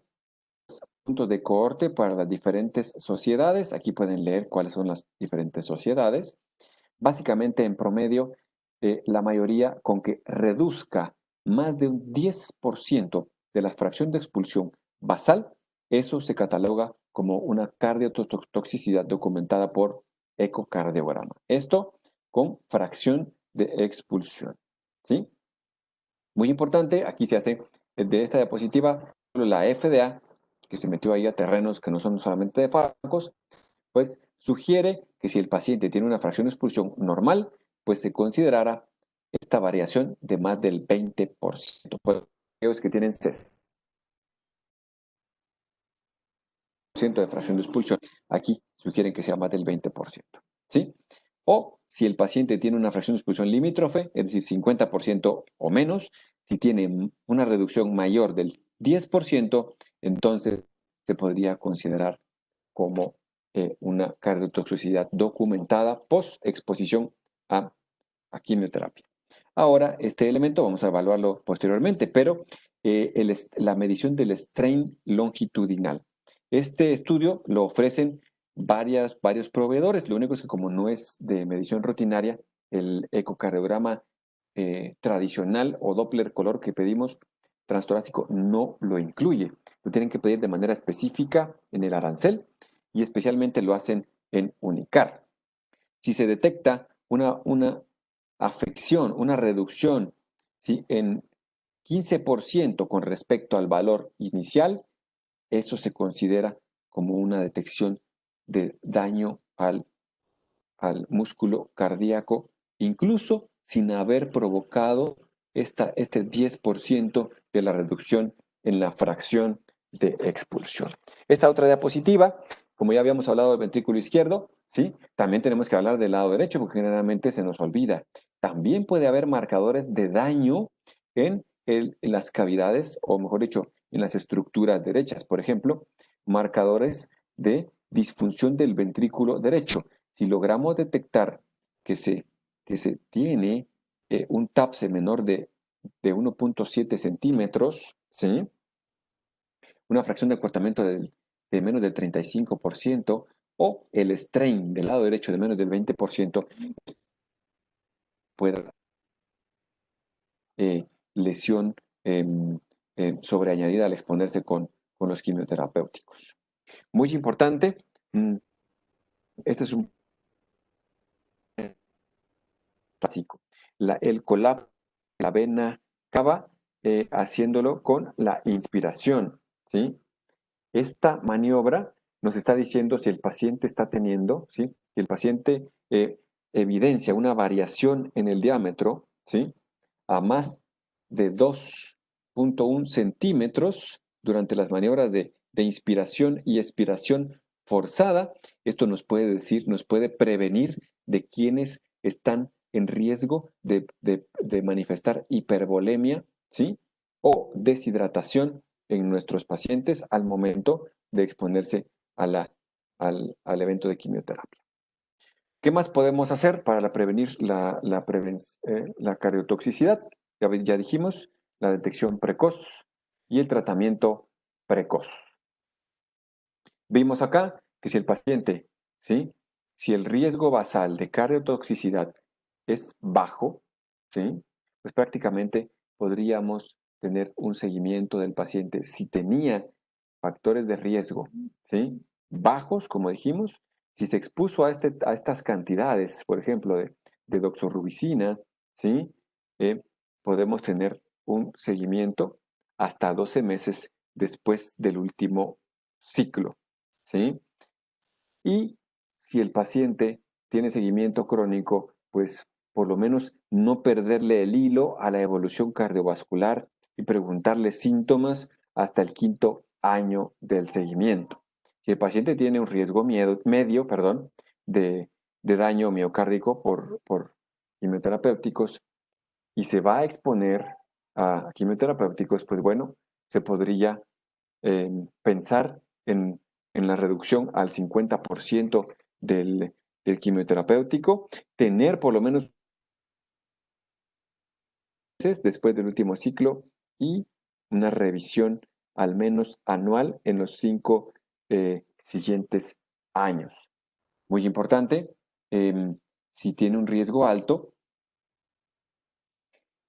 puntos de cohorte para las diferentes sociedades. Aquí pueden leer cuáles son las diferentes sociedades. Básicamente, en promedio, la mayoría con que reduzca más de un 10% de la fracción de expulsión basal, eso se cataloga como una cardiotoxicidad documentada por ecocardiograma. Esto con fracción de expulsión. ¿Sí? Muy importante, aquí se hace de esta diapositiva la FDA, que se metió ahí a terrenos que no son solamente de fármacos, pues sugiere que si el paciente tiene una fracción de expulsión normal, pues se considerara esta variación de más del 20%. Pues aquellos que tienen 60% de fracción de expulsión, aquí sugieren que sea más del 20%. ¿Sí? O si el paciente tiene una fracción de expulsión limítrofe, es decir, 50% o menos, si tiene una reducción mayor del 10%, entonces se podría considerar como una cardiotoxicidad documentada post-exposición a quimioterapia. Ahora, este elemento vamos a evaluarlo posteriormente, pero la medición del strain longitudinal. Este estudio lo ofrecen varios proveedores, lo único es que como no es de medición rutinaria, el ecocardiograma tradicional o Doppler color que pedimos transtorácico no lo incluye. Lo tienen que pedir de manera específica en el arancel y especialmente lo hacen en Unicar. Si se detecta una afección, una reducción, ¿sí?, en 15% con respecto al valor inicial, eso se considera como una detección de daño al músculo cardíaco, incluso sin haber provocado este 10% de la reducción en la fracción de expulsión. Esta otra diapositiva, como ya habíamos hablado del ventrículo izquierdo, ¿sí?, también tenemos que hablar del lado derecho porque generalmente se nos olvida. También puede haber marcadores de daño en las cavidades, o mejor dicho, en las estructuras derechas. Por ejemplo, marcadores de disfunción del ventrículo derecho. Si logramos detectar que se tiene un TAPSE menor de 1.7 centímetros, ¿sí?, una fracción de acortamiento de menos del 35% o el strain del lado derecho de menos del 20%, puede lesión sobreañadida al exponerse con los quimioterapéuticos. Muy importante, este es un básico, el colapso de la vena cava, haciéndolo con la inspiración, ¿sí? Esta maniobra nos está diciendo si el paciente está teniendo, ¿sí? Si el paciente evidencia una variación en el diámetro, ¿sí? A más de 2.1 centímetros durante las maniobras de inspiración y expiración forzada. Esto nos puede decir, nos puede prevenir de quienes están en riesgo de manifestar hipervolemia, ¿sí? O deshidratación en nuestros pacientes al momento de exponerse al evento de quimioterapia. ¿Qué más podemos hacer para prevenir la cardiotoxicidad? Ya dijimos, la detección precoz y el tratamiento precoz. Vimos acá que si el paciente, ¿sí? Si el riesgo basal de cardiotoxicidad es bajo, ¿sí? Pues prácticamente podríamos tener un seguimiento del paciente. Si tenía factores de riesgo, ¿sí? Bajos, como dijimos, si se expuso a estas cantidades, por ejemplo, de doxorubicina, ¿sí? Podemos tener un seguimiento hasta 12 meses después del último ciclo, ¿sí? Y si el paciente tiene seguimiento crónico, pues por lo menos no perderle el hilo a la evolución cardiovascular y preguntarle síntomas hasta el 5.º año del seguimiento. Si el paciente tiene un riesgo medio, de daño miocárdico por quimioterapéuticos y se va a exponer a quimioterapéuticos, pues bueno, se podría pensar en la reducción al 50% del quimioterapéutico, tener por lo menos después del último ciclo y una revisión al menos anual en los 5 siguientes años. Muy importante, si tiene un riesgo alto,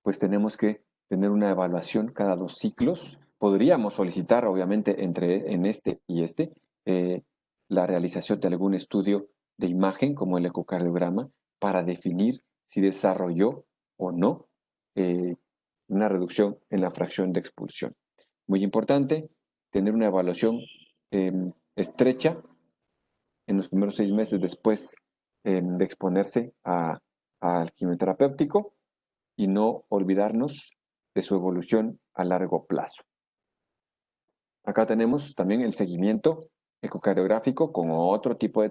pues tenemos que tener una evaluación cada 2 ciclos. Podríamos solicitar, obviamente, en este y este, la realización de algún estudio de imagen, como el ecocardiograma, para definir si desarrolló o no una reducción en la fracción de expulsión. Muy importante, tener una evaluación estrecha en los primeros 6 meses después de exponerse al quimioterapéutico y no olvidarnos de su evolución a largo plazo. Acá tenemos también el seguimiento ecocardiográfico con otro tipo de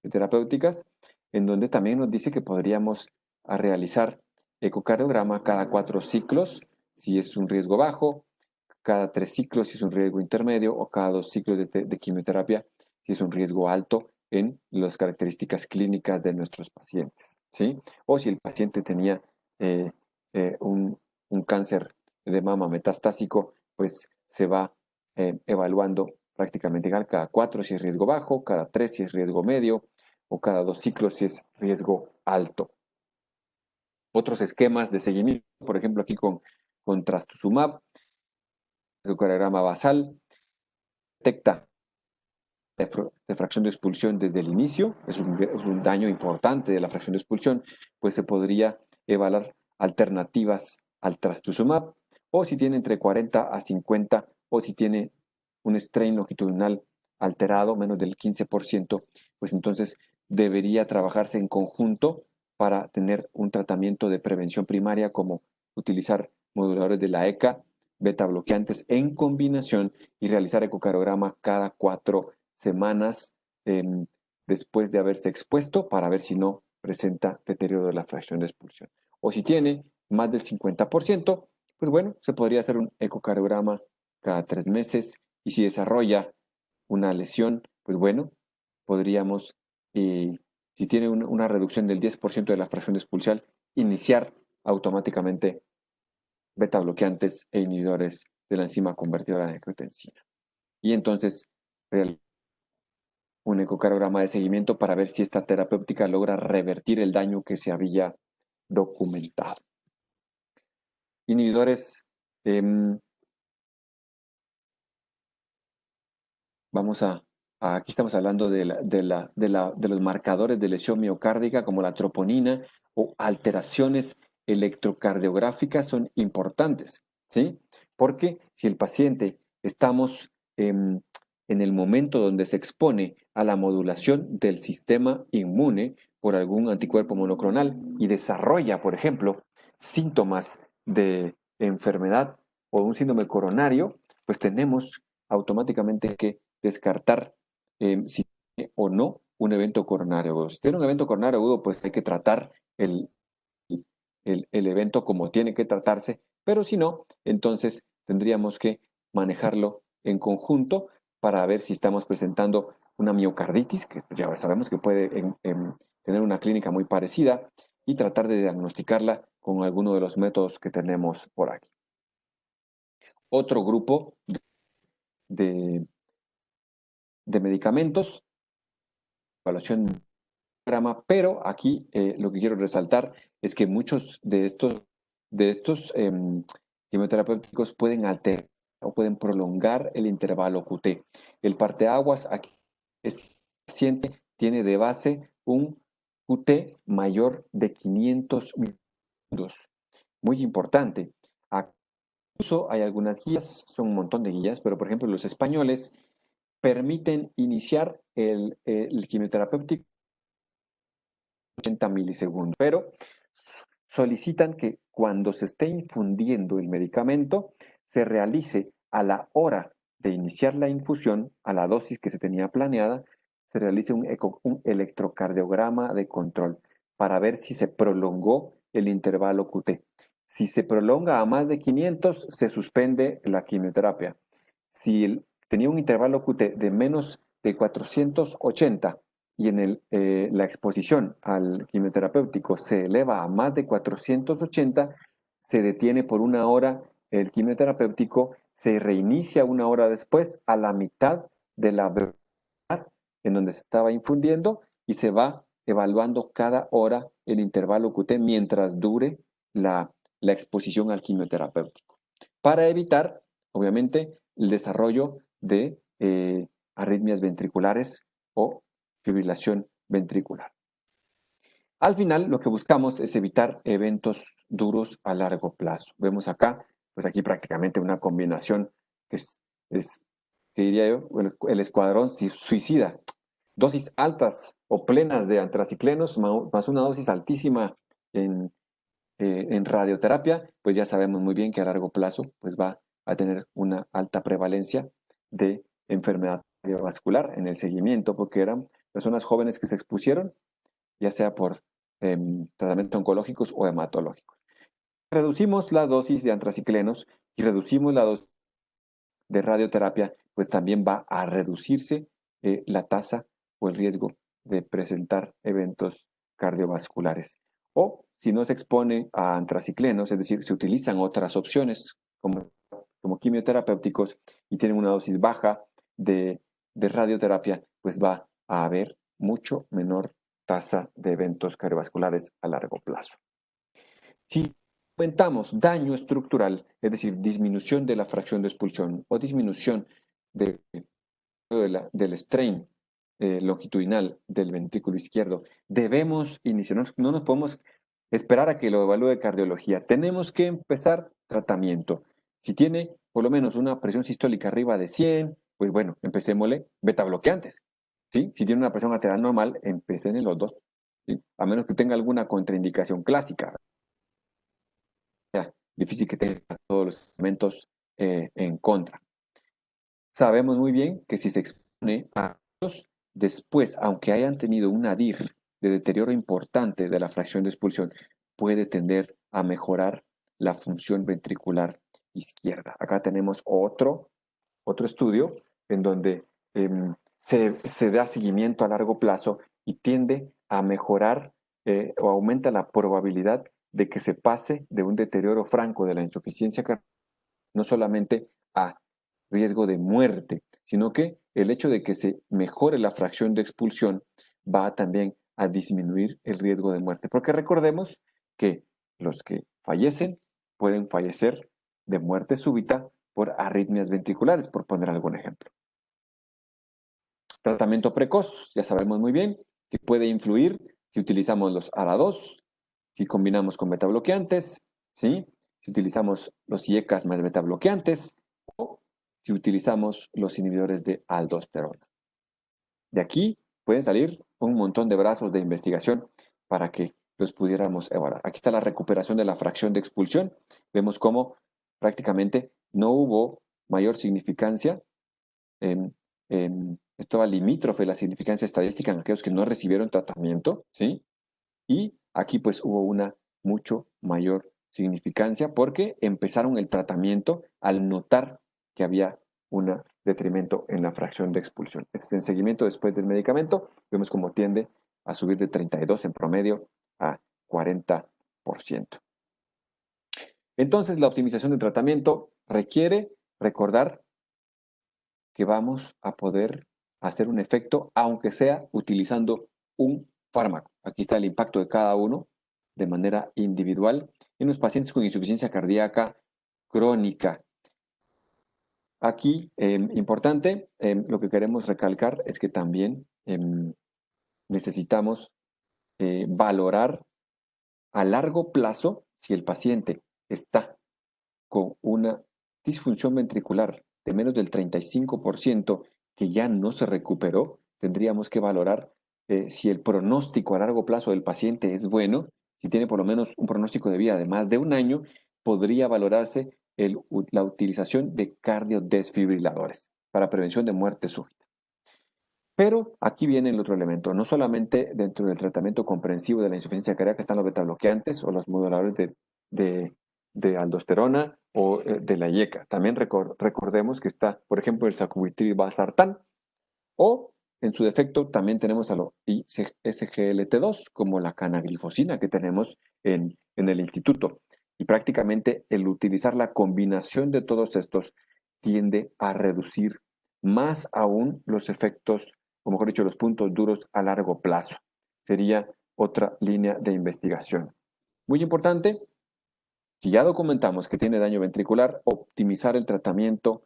terapéuticas, en donde también nos dice que podríamos realizar ecocardiograma cada 4 ciclos, si es un riesgo bajo, cada 3 ciclos si es un riesgo intermedio, o cada 2 ciclos de quimioterapia si es un riesgo alto en las características clínicas de nuestros pacientes, ¿sí? O si el paciente tenía eh, un cáncer de mama metastásico, pues se va evaluando prácticamente cada 4 si es riesgo bajo, cada 3 si es riesgo medio, o cada 2 ciclos si es riesgo alto. Otros esquemas de seguimiento, por ejemplo, aquí con trastuzumab, el ecocardiograma basal, detecta de fracción de expulsión desde el inicio, es un daño importante de la fracción de expulsión, pues se podría evaluar alternativas al trastuzumab, o si tiene entre 40 a 50, o si tiene un strain longitudinal alterado, menos del 15%, pues entonces debería trabajarse en conjunto para tener un tratamiento de prevención primaria como utilizar moduladores de la ECA, beta bloqueantes en combinación y realizar ecocardiograma cada 4 semanas después de haberse expuesto para ver si no presenta deterioro de la fracción de expulsión. O si tiene más del 50%, pues bueno, se podría hacer un ecocardiograma cada 3 meses y si desarrolla una lesión, pues bueno, podríamos, si tiene una reducción del 10% de la fracción de expulsión, iniciar automáticamente beta bloqueantes e inhibidores de la enzima convertidora de angiotensina. y entonces un ecocardiograma de seguimiento para ver si esta terapéutica logra revertir el daño que se había documentado. Inhibidores, aquí estamos hablando de los marcadores de lesión miocárdica como la troponina o alteraciones electrocardiográficas son importantes, ¿sí? Porque si el paciente estamos en el momento donde se expone a la modulación del sistema inmune por algún anticuerpo monoclonal y desarrolla, por ejemplo, síntomas de enfermedad o un síndrome coronario, pues tenemos automáticamente que descartar si tiene o no un evento coronario agudo. Si tiene un evento coronario agudo, pues hay que tratar el evento como tiene que tratarse, pero si no, entonces tendríamos que manejarlo en conjunto para ver si estamos presentando una miocarditis, que ya sabemos que puede tener una clínica muy parecida, y tratar de diagnosticarla con alguno de los métodos que tenemos por aquí. Otro grupo de medicamentos, evaluación programa, pero aquí lo que quiero resaltar es que muchos de estos quimioterapéuticos pueden alterar o pueden prolongar el intervalo QT. El parteaguas aquí es paciente tiene de base un QT mayor de 500 minutos. Muy importante. Incluso hay algunas guías, son un montón de guías, pero por ejemplo los españoles permiten iniciar el quimioterapéutico 80 milisegundos, pero solicitan que cuando se esté infundiendo el medicamento se realice a la hora de iniciar la infusión, a la dosis que se tenía planeada, se realice un electrocardiograma de control para ver si se prolongó el intervalo QT. Si se prolonga a más de 500, se suspende la quimioterapia. Si tenía un intervalo QT de menos de 480 y en la exposición al quimioterapéutico se eleva a más de 480, se detiene por una hora el quimioterapéutico, se reinicia una hora después a la mitad de la velocidad en donde se estaba infundiendo y se va evaluando cada hora el intervalo QT mientras dure la exposición al quimioterapéutico, para evitar, obviamente, el desarrollo de arritmias ventriculares o fibrilación ventricular. Al final, lo que buscamos es evitar eventos duros a largo plazo. Vemos acá, pues aquí prácticamente una combinación que que diría yo, el escuadrón suicida. Dosis altas o plenas de antraciclenos más una dosis altísima en radioterapia, pues ya sabemos muy bien que a largo plazo pues va a tener una alta prevalencia de enfermedad cardiovascular en el seguimiento, porque eran personas jóvenes que se expusieron, ya sea por tratamientos oncológicos o hematológicos. Reducimos la dosis de antraciclenos y reducimos la dosis de radioterapia, pues también va a reducirse la tasa o el riesgo de presentar eventos cardiovasculares. O si no se expone a antraciclenos, es decir, se utilizan otras opciones como quimioterapéuticos y tienen una dosis baja de radioterapia, pues va a haber mucho menor tasa de eventos cardiovasculares a largo plazo. Si aumentamos daño estructural, es decir, disminución de la fracción de expulsión o disminución del strain longitudinal del ventrículo izquierdo, debemos iniciar, no nos podemos esperar a que lo evalúe cardiología, tenemos que empezar tratamiento. Si tiene por lo menos una presión sistólica arriba de 100, pues bueno, empecémosle beta bloqueantes. ¿Sí? Si tiene una presión arterial normal, empecen en los dos, ¿sí? A menos que tenga alguna contraindicación clásica. Difícil que tenga todos los elementos en contra. Sabemos muy bien que si se expone a ellos, después, aunque hayan tenido una DIR de deterioro importante de la fracción de expulsión, puede tender a mejorar la función ventricular izquierda. Acá tenemos otro estudio en donde se da seguimiento a largo plazo y tiende a mejorar o aumenta la probabilidad de que se pase de un deterioro franco de la insuficiencia cardíaca no solamente a riesgo de muerte, sino que el hecho de que se mejore la fracción de expulsión va también a disminuir el riesgo de muerte. Porque recordemos que los que fallecen pueden fallecer de muerte súbita por arritmias ventriculares, por poner algún ejemplo. Tratamiento precoz, ya sabemos muy bien que puede influir si utilizamos los ARA2, si combinamos con betabloqueantes, ¿sí? Si utilizamos los IECAS más betabloqueantes o si utilizamos los inhibidores de aldosterona. De aquí pueden salir un montón de brazos de investigación para que los pudiéramos evaluar. Aquí está la recuperación de la fracción de expulsión. Vemos cómo prácticamente no hubo mayor significancia estaba limítrofe la significancia estadística en aquellos que no recibieron tratamiento, ¿sí? Y aquí pues hubo una mucho mayor significancia porque empezaron el tratamiento al notar que había un detrimento en la fracción de expulsión. Este es en seguimiento después del medicamento. Vemos cómo tiende a subir de 32 en promedio a 40%. Entonces, la optimización del tratamiento requiere recordar que vamos a poder hacer un efecto, aunque sea utilizando un fármaco. Aquí está el impacto de cada uno de manera individual en los pacientes con insuficiencia cardíaca crónica. Aquí, importante, lo que queremos recalcar es que también necesitamos valorar a largo plazo si el paciente está con una disfunción ventricular de menos del 35% que ya no se recuperó, tendríamos que valorar si el pronóstico a largo plazo del paciente es bueno, si tiene por lo menos un pronóstico de vida de más de un año, podría valorarse la utilización de cardiodesfibriladores para prevención de muerte súbita. Pero aquí viene el otro elemento, no solamente dentro del tratamiento comprensivo de la insuficiencia cardíaca están los betabloqueantes o los moduladores de aldosterona o de la IECA. También recordemos que está, por ejemplo, el sacubitril valsartán o en su defecto también tenemos a los SGLT2 como la canaglifosina que tenemos en el instituto. Y prácticamente el utilizar la combinación de todos estos tiende a reducir más aún los efectos, o mejor dicho, los puntos duros a largo plazo. Sería otra línea de investigación. Muy importante, si ya documentamos que tiene daño ventricular, optimizar el tratamiento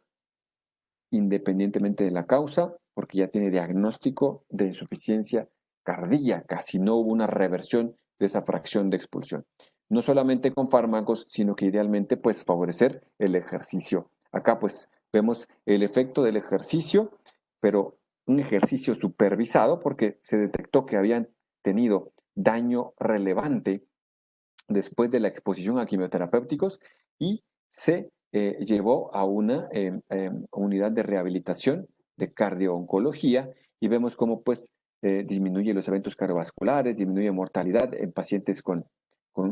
independientemente de la causa, porque ya tiene diagnóstico de insuficiencia cardíaca, si no hubo una reversión de esa fracción de expulsión. No solamente con fármacos, sino que idealmente pues favorecer el ejercicio. Acá pues vemos el efecto del ejercicio, pero un ejercicio supervisado porque se detectó que habían tenido daño relevante después de la exposición a quimioterapéuticos y se llevó a una unidad de rehabilitación de cardio-oncología y vemos cómo pues disminuye los eventos cardiovasculares, disminuye mortalidad en pacientes con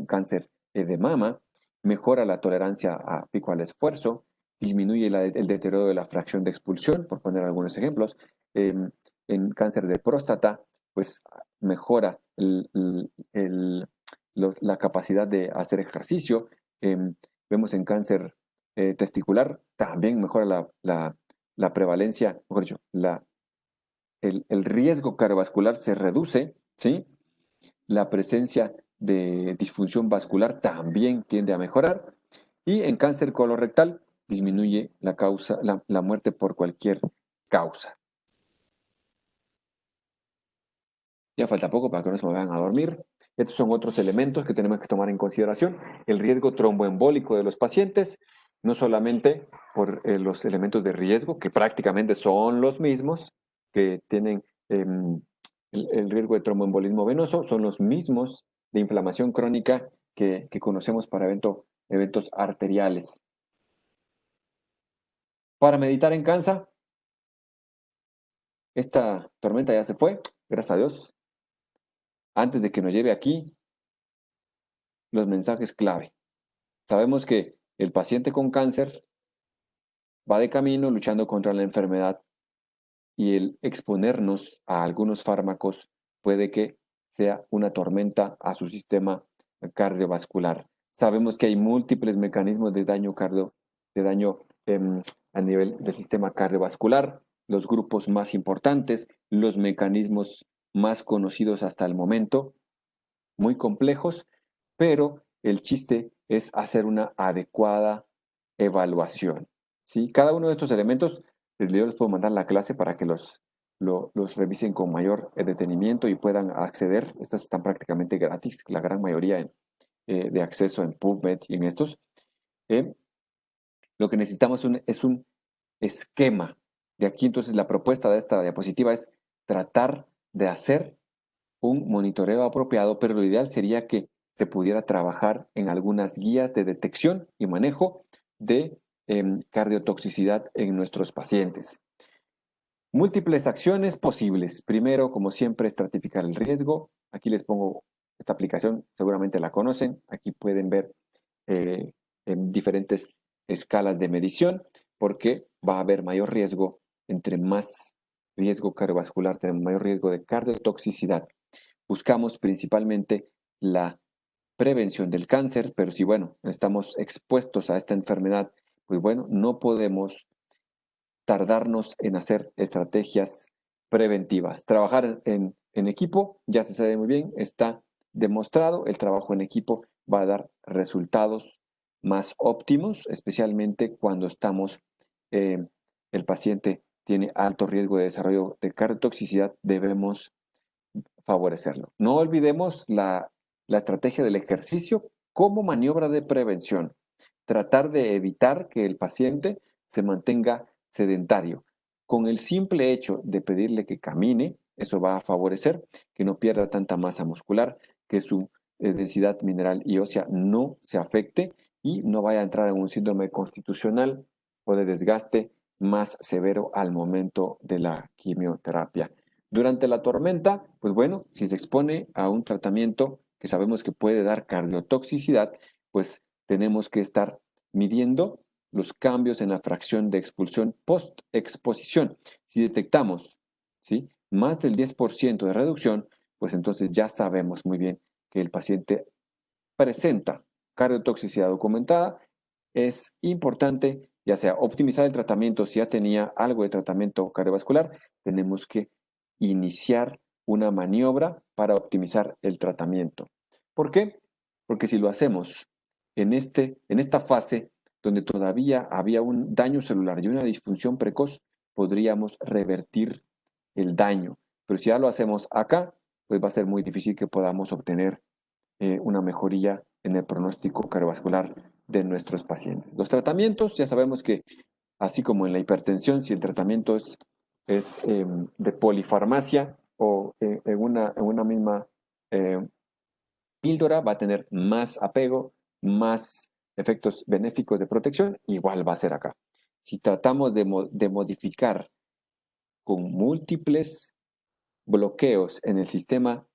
cáncer de mama, mejora la tolerancia a pico al esfuerzo, disminuye el deterioro de la fracción de expulsión, por poner algunos ejemplos. En cáncer de próstata, pues mejora la capacidad de hacer ejercicio. Vemos en cáncer testicular, también mejora la prevalencia, mejor dicho, el riesgo cardiovascular se reduce, ¿sí? La presencia de disfunción vascular también tiende a mejorar. Y en cáncer colorectal disminuye la muerte por cualquier causa. Ya falta poco para que no se me vayan a dormir. Estos son otros elementos que tenemos que tomar en consideración. El riesgo tromboembólico de los pacientes, no solamente por los elementos de riesgo, que prácticamente son los mismos que tienen el riesgo de tromboembolismo venoso, son los mismos de inflamación crónica que conocemos para eventos arteriales. Para meditar en casa, esta tormenta ya se fue, gracias a Dios. Antes de que nos lleve aquí, los mensajes clave. Sabemos que el paciente con cáncer va de camino luchando contra la enfermedad y el exponernos a algunos fármacos puede que sea una tormenta a su sistema cardiovascular. Sabemos que hay múltiples mecanismos de daño a nivel del sistema cardiovascular, los grupos más importantes, los mecanismos más conocidos hasta el momento, muy complejos, pero el chiste es hacer una adecuada evaluación. ¿Sí? Cada uno de estos elementos, yo les puedo mandar la clase para que los revisen con mayor detenimiento y puedan acceder. Estas están prácticamente gratis, la gran mayoría de acceso en PubMed y en estos. Lo que necesitamos es un esquema. De aquí entonces la propuesta de esta diapositiva es tratar de hacer un monitoreo apropiado, pero lo ideal sería que se pudiera trabajar en algunas guías de detección y manejo de cardiotoxicidad en nuestros pacientes. Múltiples acciones posibles. Primero, como siempre, estratificar el riesgo. Aquí les pongo esta aplicación, seguramente la conocen. Aquí pueden ver en diferentes escalas de medición, porque va a haber mayor riesgo, entre más riesgo cardiovascular, tenemos mayor riesgo de cardiotoxicidad. Buscamos principalmente la prevención del cáncer, pero si, bueno, estamos expuestos a esta enfermedad, pues bueno, no podemos tardarnos en hacer estrategias preventivas. Trabajar en equipo, ya se sabe muy bien, está demostrado, el trabajo en equipo va a dar resultados más óptimos, especialmente cuando el paciente tiene alto riesgo de desarrollo de cardiotoxicidad, debemos favorecerlo. No olvidemos la estrategia del ejercicio como maniobra de prevención. Tratar de evitar que el paciente se mantenga sedentario. Con el simple hecho de pedirle que camine, eso va a favorecer que no pierda tanta masa muscular, que su densidad mineral y ósea no se afecte y no vaya a entrar en un síndrome constitucional o de desgaste más severo al momento de la quimioterapia. Durante la tormenta, pues bueno, si se expone a un tratamiento que sabemos que puede dar cardiotoxicidad, pues tenemos que estar midiendo los cambios en la fracción de expulsión post-exposición. Si detectamos, ¿sí?, más del 10% de reducción, pues entonces ya sabemos muy bien que el paciente presenta cardiotoxicidad documentada. Es importante, ya sea optimizar el tratamiento, si ya tenía algo de tratamiento cardiovascular, tenemos que iniciar una maniobra para optimizar el tratamiento. ¿Por qué? Porque si lo hacemos en esta fase donde todavía había un daño celular y una disfunción precoz, podríamos revertir el daño. Pero si ya lo hacemos acá, pues va a ser muy difícil que podamos obtener una mejoría en el pronóstico cardiovascular de nuestros pacientes. Los tratamientos, ya sabemos que así como en la hipertensión, si el tratamiento es de polifarmacia o en una misma eh, píldora, va a tener más apego, más efectos benéficos de protección, igual va a ser acá. Si tratamos de modificar con múltiples bloqueos en el sistema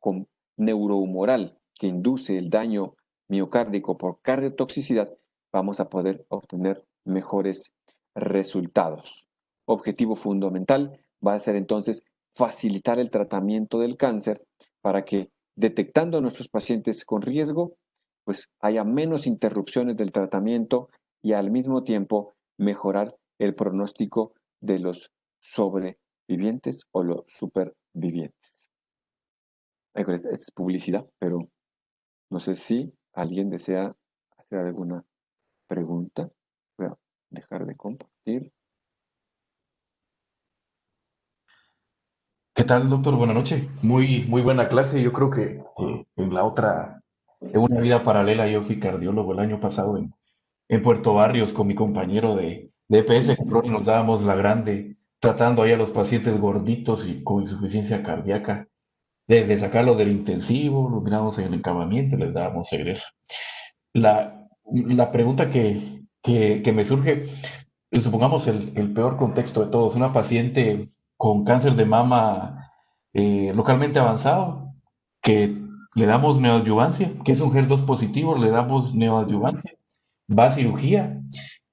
neurohumoral que induce el daño miocárdico por cardiotoxicidad, vamos a poder obtener mejores resultados. Objetivo fundamental va a ser entonces facilitar el tratamiento del cáncer para que detectando a nuestros pacientes con riesgo, pues haya menos interrupciones del tratamiento y al mismo tiempo mejorar el pronóstico de los sobrevivientes o los supervivientes. Esta es publicidad, pero no sé si alguien desea hacer alguna pregunta. Voy a dejar de compartir. ¿Qué tal, doctor? Buenas noches. Muy buena clase. Yo creo que en la otra, en una vida paralela, yo fui cardiólogo el año pasado en Puerto Barrios con mi compañero de EPS, que creo que nos dábamos la grande, tratando ahí a los pacientes gorditos y con insuficiencia cardíaca, desde sacarlos del intensivo, los mirábamos en el encamamiento, les dábamos egreso. La pregunta que me surge, supongamos el peor contexto de todos, una paciente con cáncer de mama localmente avanzado, que le damos neoadyuvancia, que es un HER2 positivo, le damos neoadyuvancia, va a cirugía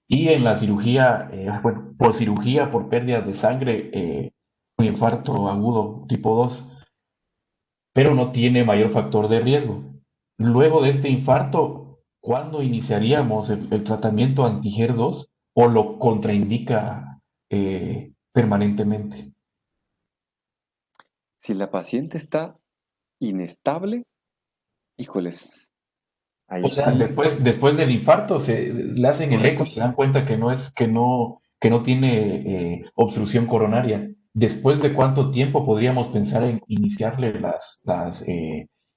y en la cirugía, bueno, por cirugía, por pérdida de sangre, un infarto agudo tipo 2, pero no tiene mayor factor de riesgo. Luego de este infarto, ¿cuándo iniciaríamos el tratamiento anti-HER2 o lo contraindica permanentemente. Si la paciente está inestable, híjoles, ahí O sea, sí, después del infarto le hacen el eco y correcto. se dan cuenta que no tiene obstrucción coronaria. ¿Después de cuánto tiempo podríamos pensar en iniciarle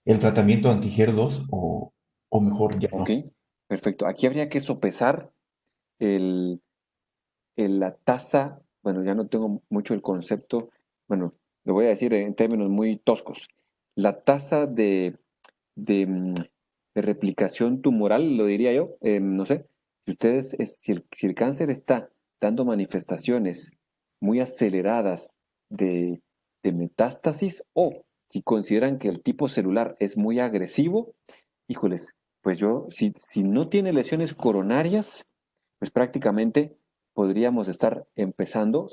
el tratamiento anti-HER2 o mejor ya Ok, no? perfecto. Aquí habría que sopesar el, la tasa, bueno, ya no tengo mucho el concepto, bueno, lo voy a decir en términos muy toscos. La tasa de replicación tumoral, lo diría yo, no sé, si ustedes, si el cáncer está dando manifestaciones muy aceleradas de metástasis o si consideran que el tipo celular es muy agresivo, híjoles, pues yo, si no tiene lesiones coronarias, pues prácticamente podríamos estar empezando,